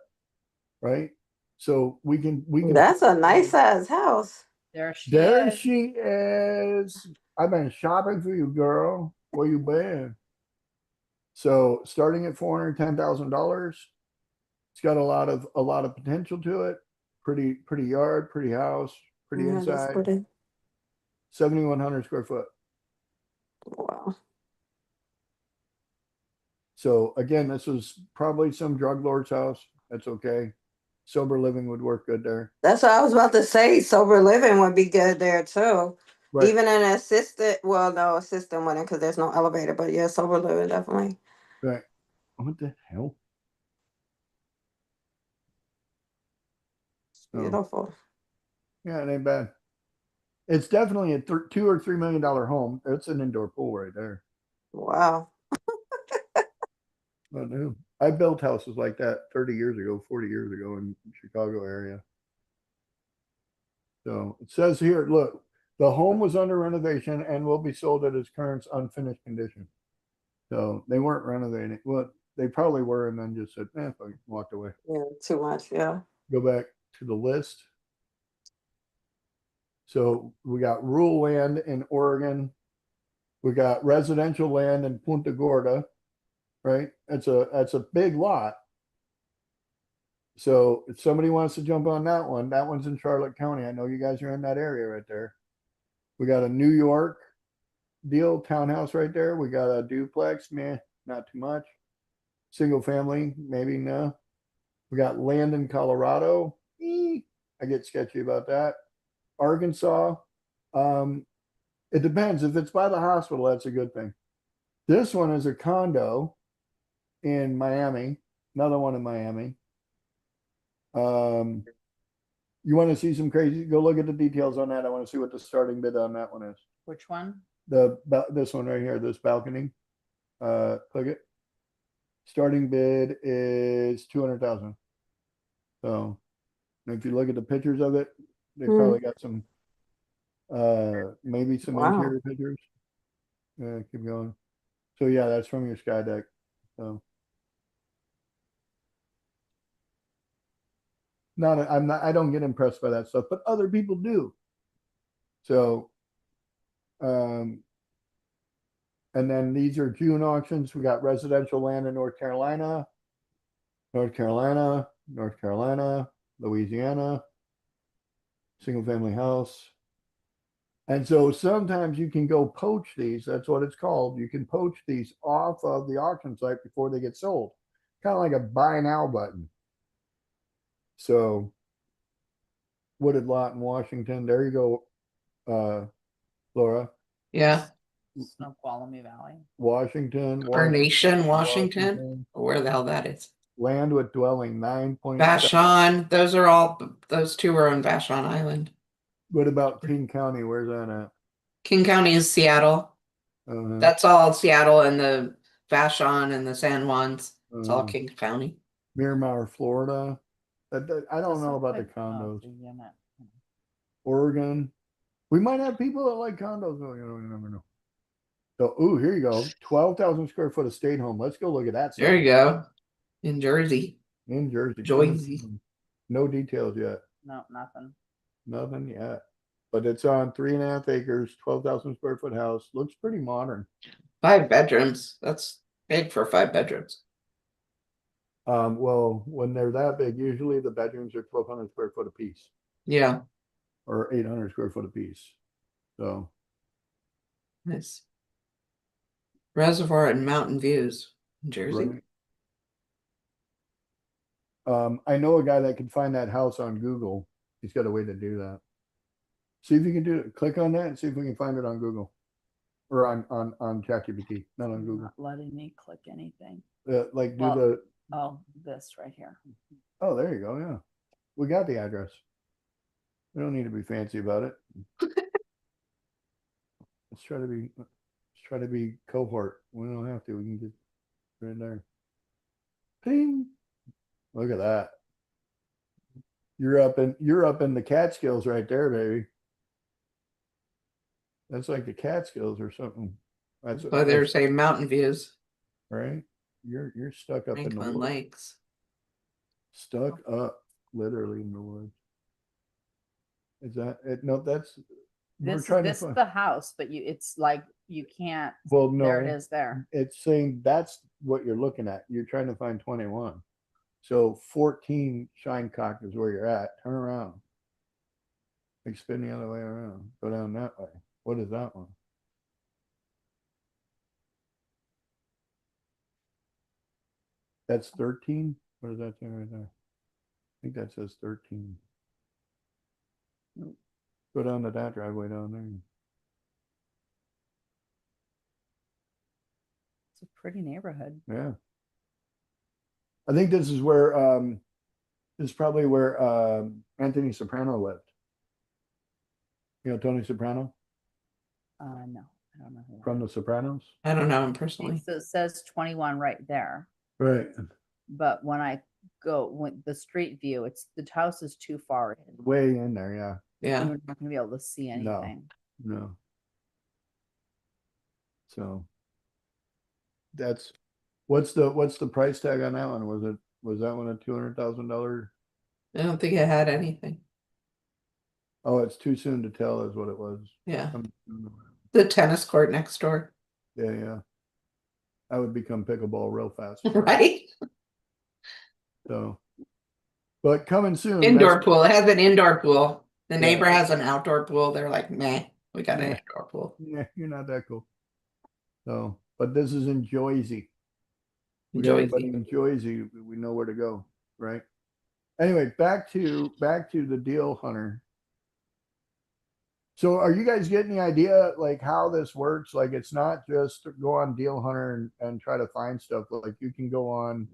right? So we can. That's a nice size house. There she There is. she is. I've been shopping for you, girl. Where you been? So starting at $410,000, it's got a lot of potential to it. Pretty yard, pretty house, pretty Yeah, that's inside. pretty. 7,100 square foot. Wow. So again, this was probably some drug lord's house. That's okay. Sober living would work good there. That's what I was about to say. Sober living would be good there too. Right. Even an assistant, well, no, assistant wouldn't because there's no elevator, but yeah, sober living definitely. Right. What the hell? It's Oh. beautiful. Yeah, it ain't bad. It's definitely a $2 or $3 million home. It's an indoor pool right there. Wow. I knew. I built houses like that 30 years ago, 40 years ago in the Chicago area. So it says here, look, the home was under renovation and will be sold at its current unfinished condition. So they weren't renovating. Well, they probably were and then just said, fuck it, walked away. Yeah, too much. Yeah. Go back to the list. So we got rural land in Oregon. We got residential land in Punta Gorda, right? That's a big lot. So if somebody wants to jump on that one's in Charlotte County. I know you guys are in that area right there. We got a New York deal townhouse right there. We got a duplex, not too much. Single family, maybe no. We got land in Colorado. I get sketchy about that. Arkansas. It depends. If it's by the hospital, that's a good thing. This one is a condo in Miami. Another one in Miami. You want to see some crazy? Go look at the details on that. I want to see what the starting bid on that one is. Which one? This one right here, this balcony. Click it. Starting bid is 200,000. So if you look at the pictures of it, they probably got some, maybe some Wow. interior pictures. Keep going. So yeah, that's from your sky deck. So I don't get impressed by that stuff, but other people do. So, And then these are June auctions. We got residential land in North Carolina, North Carolina, North Carolina, Louisiana, single family house. And so sometimes you can go poach these. That's what it's called. You can poach these off of the auction site before they get sold. Kind of like a buy now button. So wooded lot in Washington. There you go, Laura. Yeah, Snoqualmie Valley. Washington. Carnation, Washington, or where the hell that is. Land with dwelling 9.7. Vashon, those are all, those two are on Vashon Island. What about King County? Where's that at? King County is Seattle. Uh-huh. That's all Seattle and the Vashon and the San Juans. It's all Uh-huh. King County. Miramar, Florida. I don't know about the condos. Oregon. We might have people that like condos. Oh, you never know. So, ooh, here you go. 12,000 square foot estate home. Let's go look at that. There you go. In Jersey. In Jersey. Jersey. No details yet. No, nothing. Nothing yet. But it's on 3.5 acres, 12,000 square foot house. Looks pretty modern. 5 bedrooms. That's big for 5 bedrooms. Well, when they're that big, usually the bedrooms are 1,200 square foot apiece Yeah. or 800 square foot apiece. So, Nice. Reservoir and mountain views in Jersey. right. I know a guy that can find that house on Google. He's got a way to do that. See if you can do it. Click on that and see if we can find it on Google or on ChatGPT, not on Google. Not letting me click anything. Like do Well- the, Oh, this right here. oh, there you go. Yeah. We got the address. We don't need to be fancy about it. Let's try to be cohort. We don't have to. We can just right there. Ping. Look at that. You're up in the Catskills right there, baby. That's like the Catskills or something. That's Oh, they're saying mountain views. right. You're stuck up in the Franklin woods. Lakes. Stuck up literally in the woods. Is that it? No, that's we're This trying this to is find. the house, but it's like you can't. Well, There it no, is there. it's saying that's what you're looking at. You're trying to find 21. So 14 Shinecock is where you're at. Turn around. Like spin the other way around. Go down that way. What is that one? That's 13? What does that say right there? I think that says 13. Go down to that driveway down there. It's a pretty neighborhood. Yeah. I think this is where this is probably where Anthony Soprano lived. You know Tony Soprano No, I don't know. from The Sopranos? I don't know him personally. So it says 21 right there, Right. but when I go when the street view, it's the house is too far in. Way in there, yeah. Yeah. You're not gonna be able to see No. anything. No. So that's what's the price tag on that one? Was that one a $200,000? I don't think it had anything. Oh, it's too soon to tell is what it was. Yeah. Um, The tennis court next door. Yeah, yeah. I would become pickleball real fast. Right? So, but coming soon. Indoor pool. It has an indoor pool. The Yeah. neighbor has an outdoor pool. They're like, meh, we got an Yeah. indoor pool. Yeah, you're not that cool. So, but this is in Joyzy. We got anybody Joyzy. in Joyzy, we know where to go, right? Anyway, back to the deal hunter. So are you guys getting the idea like how this works? Like it's not just to go on Deal Hunter and try to find stuff. Like you can go on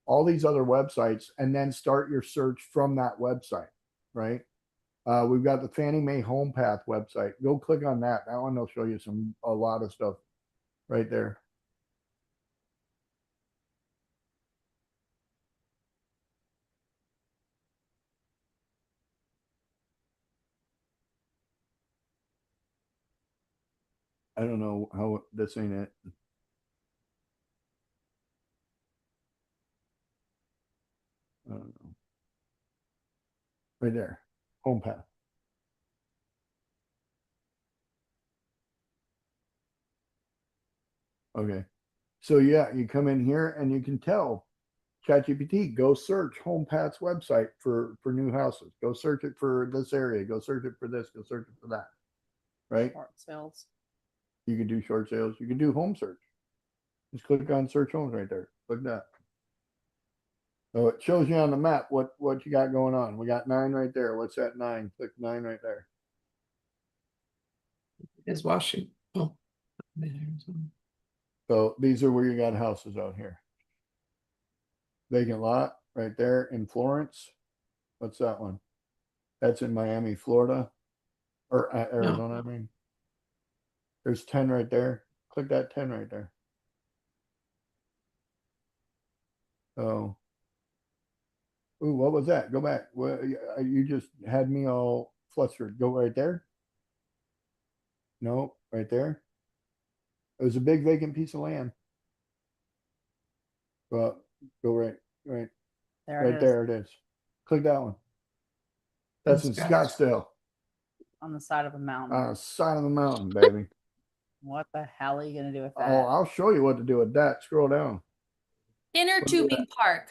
all these other websites and then start your search from that website, right? We've got the Fannie Mae Home Path website. Go click on that. That one will show you a lot of stuff right there. I don't know how this ain't it. I don't know. Right there, Home Path. Okay. So yeah, you come in here and you can tell ChatGPT, go search HomePat's website for new houses. Go search it for this area. Go search it for this. Go search it for that. Right? Short sales. You can do short sales. You can do home search. Just click on search homes right there. Click that. So it shows you on the map what you got going on. We got 9 right there. What's that 9? Click 9 right there. Is Washington. Oh. So these are where you got houses out here. Vacant lot right there in Florence. What's that one? That's in Miami, Florida, or Arizona. I mean, there's 10 right there. Click that 10 right there. So, ooh, what was that? Go back. Well, you just had me all flustered. Go right there. No, right there. It was a big vacant piece of land. Well, go right, There it right is, there. It is. Click that one. That's in Scottsdale, on the side of a mountain. side of the mountain, baby. What the hell are you gonna do with Oh, that? I'll show you what to do with that. Scroll down. Inner What do tubing park.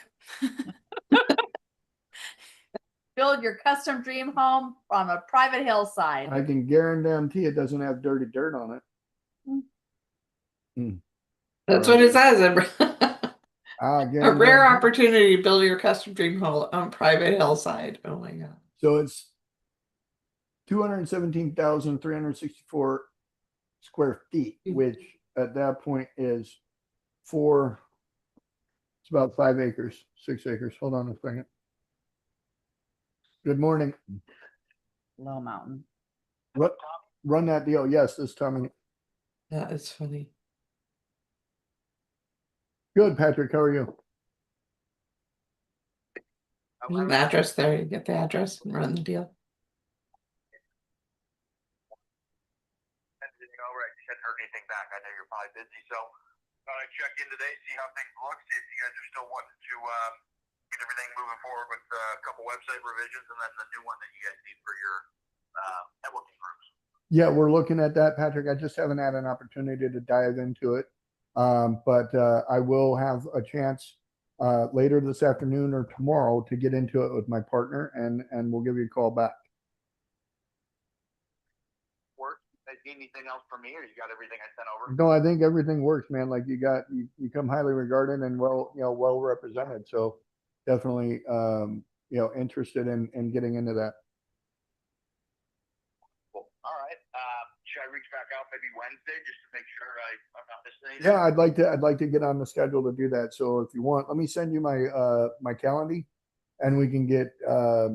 Build your custom dream home on a private hillside. I can guarantee it doesn't have dirty dirt on it. That's what it says. I A rare guarantee. opportunity to build your custom dream home on private hillside. Oh my god. So it's 217,364 square feet, which at that point is it's about 5 acres, 6 acres. Hold on a second. Good morning. Low mountain. Run that deal. Yes, this time. That is funny. Good, Patrick. How are you? There's an address there. You get the address and run the deal. Everything over. I just hadn't heard anything back. I know you're probably busy, so thought I'd check in today, see how things look, see if you guys are still wanting to get everything moving forward with a couple website revisions and then the new one that you guys need for your networking groups. Yeah, we're looking at that, Patrick. I just haven't had an opportunity to dive into it. But I will have a chance later this afternoon or tomorrow to get into it with my partner, and we'll give you a call back. Work. If you need anything else from me, or you got everything I sent over? No, I think everything works, man. Like you come highly regarded and well represented. So definitely, interested in getting into that. Cool. All right. Should I reach back out maybe Wednesday just to make sure I'm not missing anything? Yeah, I'd like to get on the schedule to do that. So if you want, let me send you my calendar, and we can get a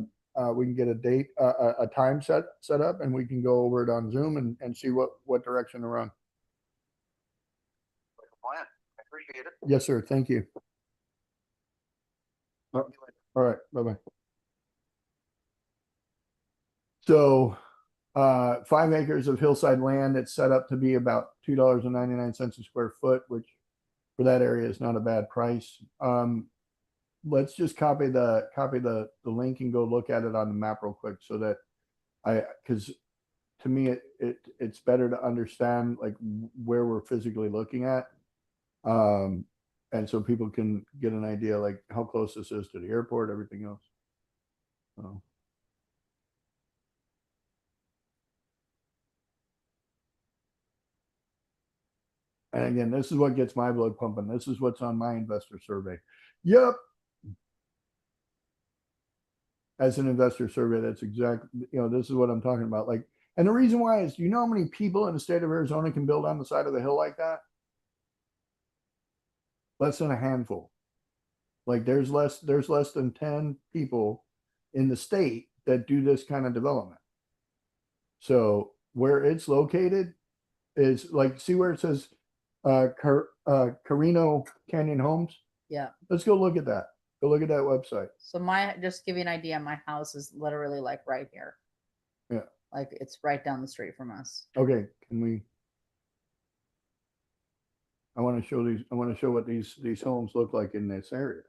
date, a time set up, and we can go over it on Zoom and see what direction to run. Like a plan. I appreciate it. Yes, sir. Thank you. All right. Bye-bye. So 5 acres of hillside land. It's set up to be about $2.99 a square foot, which for that area is not a bad price. Let's just copy the link and go look at it on the map real quick so that because to me it's better to understand like where we're physically looking at. And so people can get an idea like how close this is to the airport, everything else. So. And again, this is what gets my blood pumping. This is what's on my investor survey. Yep. As an investor survey, that's exactly, this is what I'm talking about. Like, and the reason why is, do you know how many people in the state of Arizona can build on the side of the hill like that? Less than a handful. Like there's less than 10 people in the state that do this kind of development. So where it's located is like, see where it says Carino Canyon Homes? Yeah. Let's go look at that. Go look at that website. So just give you an idea, my house is literally like right here. Yeah. Like it's right down the street from us. Okay, I want to show what these homes look like in this area.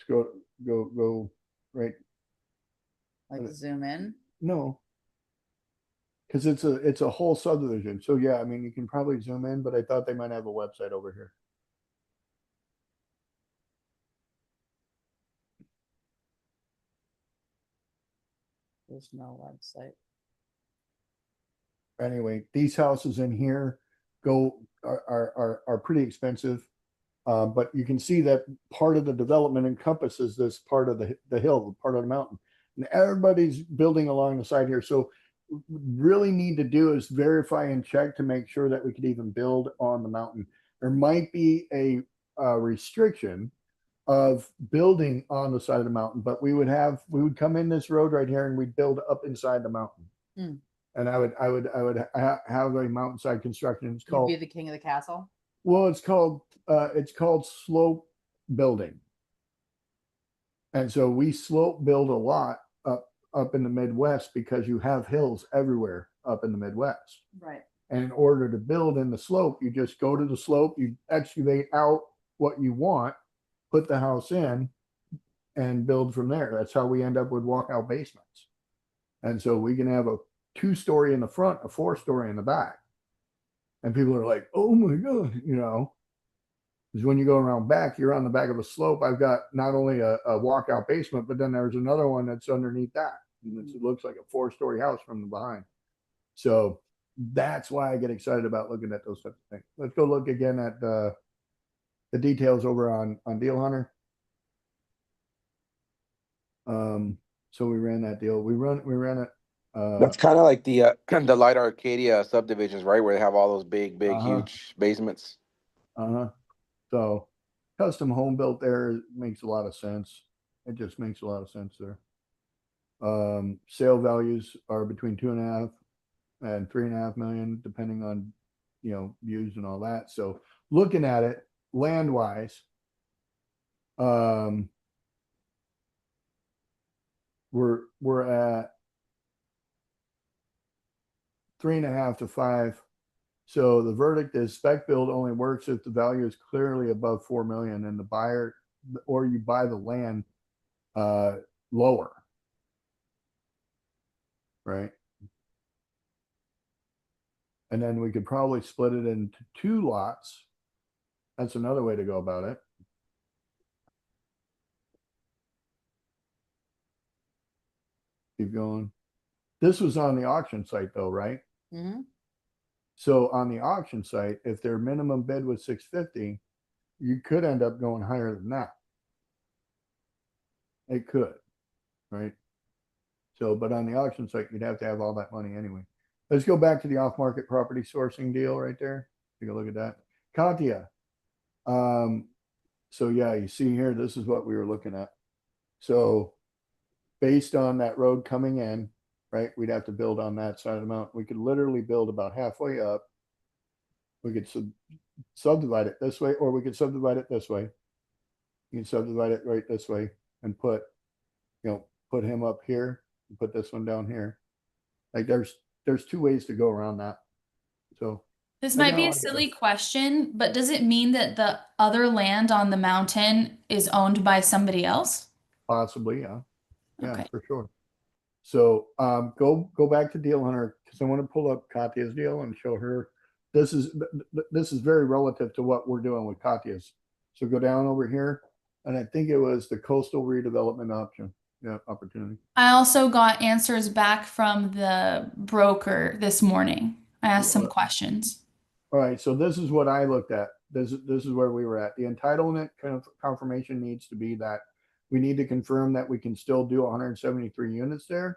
Let's go right. Like zoom in. No. Cause it's a whole subdivision. So yeah, I mean, you can probably zoom in, but I thought they might have a website over here. There's no website. Anyway, these houses in here are pretty expensive. But you can see that part of the development encompasses this part of the hill, part of the mountain. And everybody's building along the side here. So really need to do is verify and check to make sure that we could even build on the mountain. There might be a restriction of building on the side of the mountain, but we would come in this road right here and we'd build up inside the mountain. Hmm. And I would have a mountainside construction. It's You'd called, be the king of the castle. well, it's called slope building. And so we slope build a lot up in the Midwest because you have hills everywhere up in the Midwest. Right. And in order to build in the slope, you just go to the slope, you excavate out what you want, put the house in, and build from there. That's how we end up with walkout basements. And so we can have a 2-story in the front, a 4-story in the back. And people are like, oh my God, you know, because when you go around back, you're on the back of a slope. I've got not only a walkout basement, but then there's another one that's underneath that. And it looks like a 4-story house from the behind. So that's why I get excited about looking at those types of things. Let's go look again at the details over on Deal Hunter. So we ran that deal. We ran it. That's kind of like the the Light Arcadia subdivisions, right? Where they have all those big, Uh-huh. huge basements. So custom home built there makes a lot of sense. It just makes a lot of sense there. Sale values are between 2.5 and 3.5 million, depending on, you know, views and all that. So looking at it land wise, we're at 3.5 to 5. So the verdict is spec build only works if the value is clearly above 4 million and the buyer, or you buy the land lower. Right. And then we could probably split it into 2 lots. That's another way to go about it. Keep going. This was on the auction site though, right? Mm-hmm. So on the auction site, if their minimum bid was 650, you could end up going higher than that. It could, right? So, but on the auction site, you'd have to have all that money anyway. Let's go back to the off-market property sourcing deal right there. Take a look at that. Katya. So yeah, you see here, this is what we were looking at. So based on that road coming in, right, we'd have to build on that side of the mountain. We could literally build about halfway up. We could subdivide it this way, or we could subdivide it this way. You can subdivide it right this way and put, you know, put him up here and put this one down here. Like there's 2 ways to go around that. So This I might be know, a I silly guess. question, but does it mean that the other land on the mountain is owned by somebody else? possibly, yeah. Yeah, Okay. for sure. So go back to Deal Hunter because I want to pull up Katya's deal and show her. This is very relative to what we're doing with Katya's. So go down over here, and I think it was the coastal redevelopment opportunity. I also got answers back from the broker this morning. I asked some questions. All right, so this is what I looked at. This is where we were at. The entitlement confirmation needs to be that we need to confirm that we can still do 173 units there,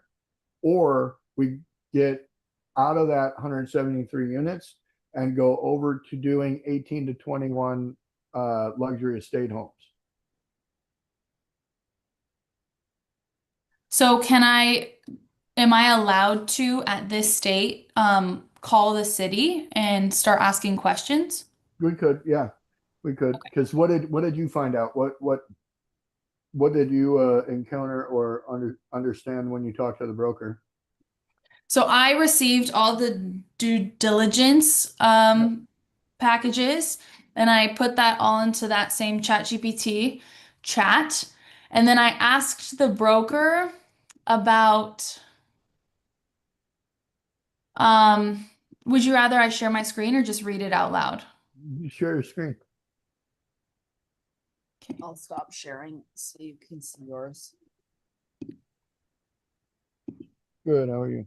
or we get out of that 173 units and go over to doing 18 to 21 luxury estate homes. So am I allowed to at this state call the city and start asking questions? We could, yeah, we could. Because what did you find out? What did you encounter or understand when you talked to the broker? So I received all the due diligence packages, and I put that all into that same ChatGPT chat. And then I asked the broker about Would you rather I share my screen or just read it out loud? You share your screen. I'll stop sharing so you can see yours. Good, how are you?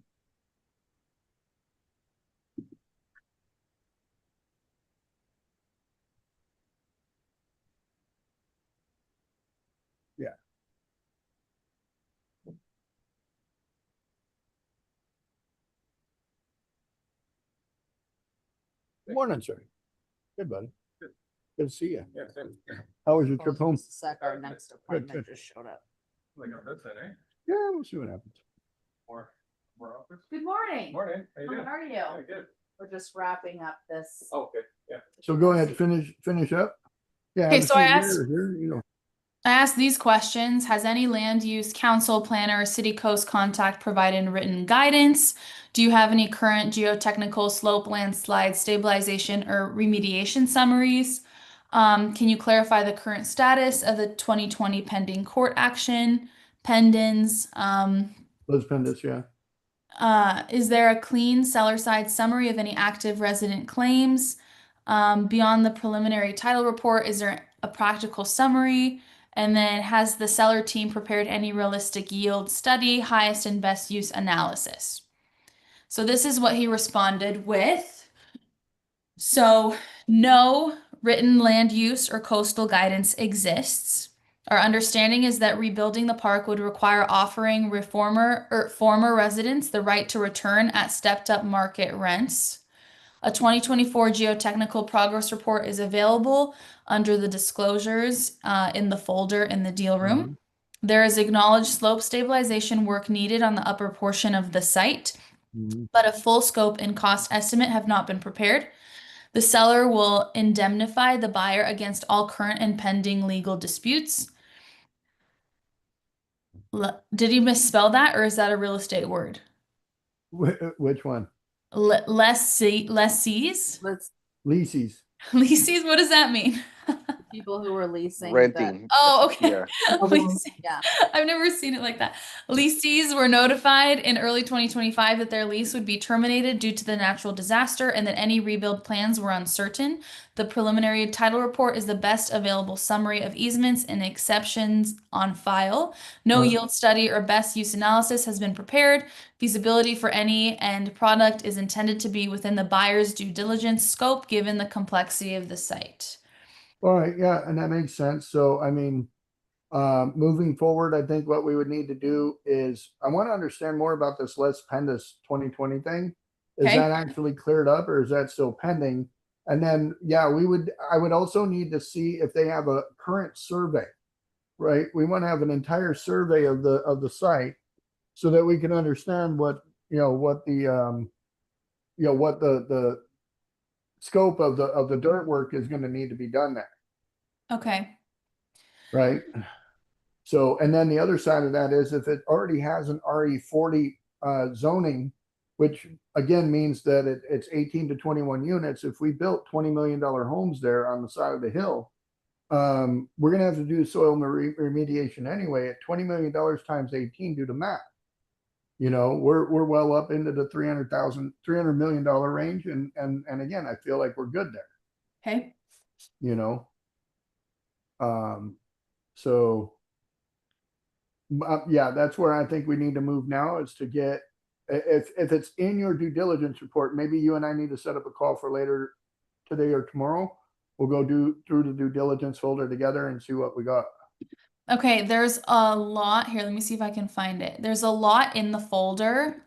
Yeah. Morning, sir. Good, buddy. Good to see you. Yeah, same. How was your trip home? Just a sec, our next appointment good. just showed up. Like, oh, that's it, eh? Yeah, we'll see what happens. More office? Good morning. Morning, how you How doing? are you? Yeah, good. We're just wrapping up this. Oh, okay, yeah. So go ahead, finish up. Yeah. Okay, have a so I seat asked- here, you know. I asked these questions. Has any land use council, planner, or city coast contact provided written guidance? Do you have any current geotechnical slope landslide stabilization or remediation summaries? Can you clarify the current status of the 2020 pending court action, pendants? Liz Pendis, yeah. Is there a clean seller side summary of any active resident claims? Beyond the preliminary title report, is there a practical summary? And then has the seller team prepared any realistic yield study, highest and best use analysis? So this is what he responded with. So no written land use or coastal guidance exists. Our understanding is that rebuilding the park would require offering former residents the right to return at stepped up market rents. A 2024 geotechnical progress report is available under the disclosures in the folder in the deal room. There is acknowledged slope stabilization work needed on the upper portion of the site, but a full scope and cost estimate have not been prepared. The seller will indemnify the buyer against all current and pending legal disputes. Did he misspell that, or is that a real estate word? Which one? Lessees? Let's, Leases. Leases? What does that mean? people who are leasing. that- Renting. Oh, okay. Yeah. Leasing. Yeah. I've never seen it like that. Leasees were notified in early 2025 that their lease would be terminated due to the natural disaster and that any rebuild plans were uncertain. The preliminary title report is the best available summary of easements and exceptions on file. No yield study or best use analysis has been prepared. Feasibility for any end product is intended to be within the buyer's due diligence scope given the complexity of the site. All right, yeah, and that makes sense. So, I mean, moving forward, I think what we would need to do is, I want to understand more about this Les Pendis 2020 thing. Is Okay. that actually cleared up or is that still pending? And then, yeah, I would also need to see if they have a current survey, right? We want to have an entire survey of the site so that we can understand what the scope of the dirt work is going to need to be done there. Okay. Right. So, and then the other side of that is if it already has an RE40 zoning, which again means that it's 18 to 21 units. If we built $20 million homes there on the side of the hill, we're going to have to do soil remediation anyway at $20 million times 18, do the math. You know, we're well up into the $300 million range. And again, I feel like we're good there, Okay. you know? So yeah, that's where I think we need to move now is to get, if it's in your due diligence report, maybe you and I need to set up a call for later today or tomorrow. We'll go through the due diligence folder together and see what we got. Okay, there's a lot here. Let me see if I can find it. There's a lot in the folder.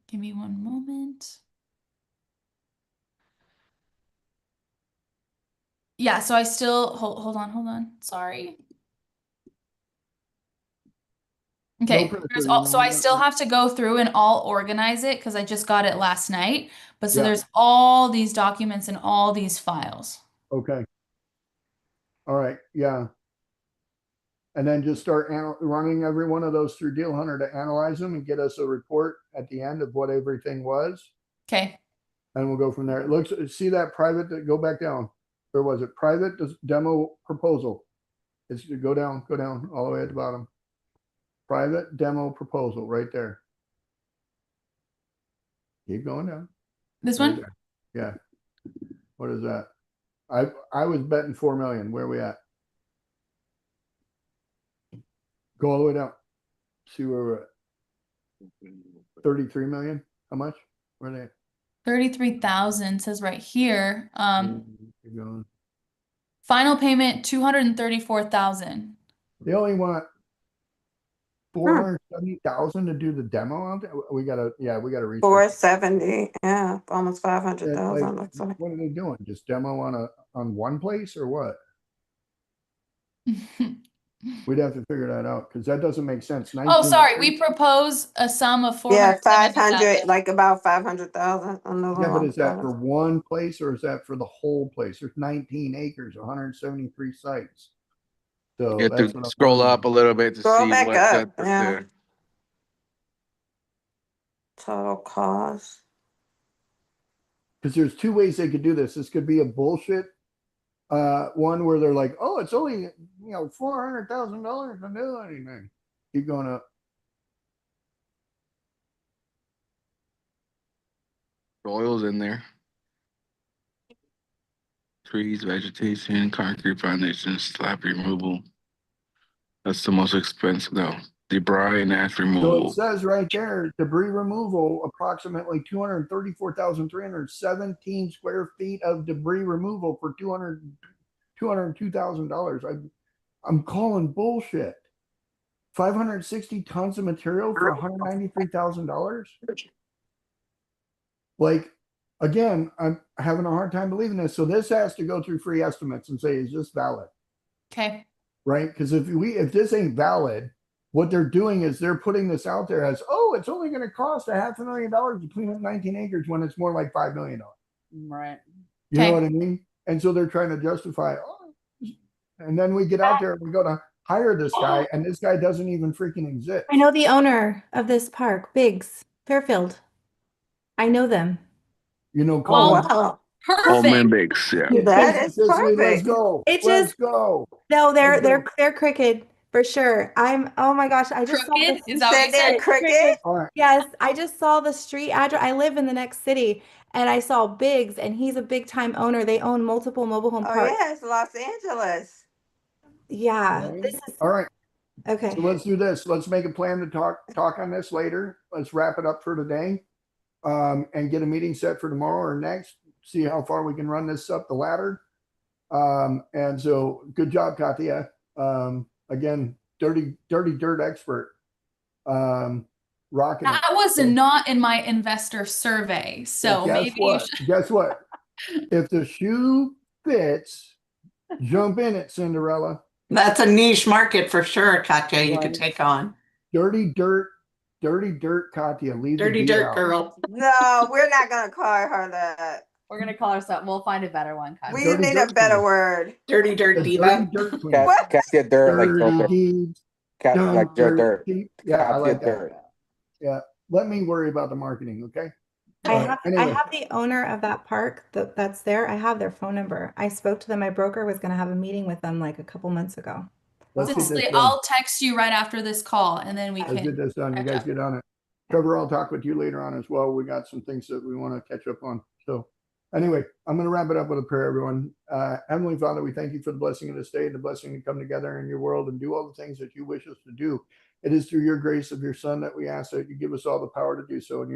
Give me one moment. Yeah, so I still hold on. Sorry. Okay, so I still have to go through and all organize it because I just got it last night. But so Yeah. there's all these documents and all these files. Okay. All right. Yeah. And then just start running every one of those through Deal Hunter to analyze them and get us a report at the end of what everything was. Okay. And we'll go from there. It looks, see that private, go back down. Where was it? Private demo proposal. It's go down all the way at the bottom. Private demo proposal right there. Keep going down. This Right one? there. Yeah. What is that? I was betting 4 million. Where are we at? Go all the way down. See where we're at. 33 million. How much? Where are they at? 33,000 says right here. Keep going. Final payment 234,000. They only want 470,000 to do the demo out there. We gotta research. 470, yeah, almost That's 500,000 like, looks like. what are they doing? Just demo on one place or what? We'd have to figure that out because that doesn't make sense. Oh, 19 sorry. We propose a sum of Yeah, 470,000. 500, like about 500,000. Yeah, but is that for one place or is that for the whole place? There's 19 acres, 173 sites. So You have that's to what I'm scroll wondering. up a little bit to Scroll see back what up, that's yeah. there. Total cost. Because there's two ways they could do this. This could be a bullshit one where they're like, oh, it's only $400,000 to do anything. Keep going up. Soil's in there. Trees, vegetation, concrete foundation, slab removal. That's the most expensive though. Debris and ash So removal. it says right there, debris removal, approximately 234,317 square feet of debris removal for $202,000. I'm calling bullshit. 560 tons of material for $193,000. Like, again, I'm having a hard time believing this. So this has to go through free estimates and say, is this valid? Okay. Right? Because if this ain't valid, what they're doing is they're putting this out there as, oh, it's only going to cost $500,000 to clean up 19 acres when it's more like $5 million. Right. You know Okay. what I mean? And so they're trying to justify, and then we get out there and we go to hire this guy, and this guy doesn't even freaking exist. I know the owner of this park, Biggs, Fairfield. I know them. You know, Oh, call him. wow. Old man Perfect. Biggs, yeah. Yeah, That Casey is says, "Hey, let's perfect. go. It Let's just- go." No, Let's go. they're crooked for sure. Oh my gosh, I just saw Crooked? this. Is that what Said you they're said? crooked? All right. Yes, I just saw the street address. I live in the next city and I saw Biggs and he's a big time owner. They own multiple mobile home Oh, parks. yeah, it's Los Angeles. Yeah, Okay. this is All right. okay. So let's do this. Let's make a plan to talk on this later. Let's wrap it up for today. And get a meeting set for tomorrow or next. See how far we can run this up the ladder. And so good job, Katya. Again, dirty dirt expert. Rocking it. That was not in my investor survey. So Well, maybe you should. Guess what? If the shoe fits, jump in it, Cinderella. That's a niche market for sure, Katya, you could Right. take on. Dirty dirt, Katya. Leave Dirty the D dirt out. girl. No, we're not gonna call her that. We're gonna call her something. We'll find a better one. Kyle. We Dirty need a dirt better queen. word. Dirty dirt The diva. dirty dirt queen. What? Katya dirt, like Dirty dirt. deeds. done Like dirt. deep. Yeah, I Katya like that. dirt. Yeah, let me worry about the marketing, okay? I All right, have anyway. I have the owner of that park that's there. I have their phone number. I spoke to them. My broker was going to have a meeting with them like a couple months ago. Let's get this Cicely, done. I'll text you right after this call and then we Let's get can. this done. You catch guys up. get on it. Trevor, I'll talk with you later on as well. We got some things that we want to catch up on. So anyway, I'm going to wrap it up with a prayer, everyone. Heavenly Father, we thank you for the blessing of this day, the blessing to come together in your world and do all the things that you wish us to do. It is through your grace of your Son that we ask that you give us all the power to do so. In your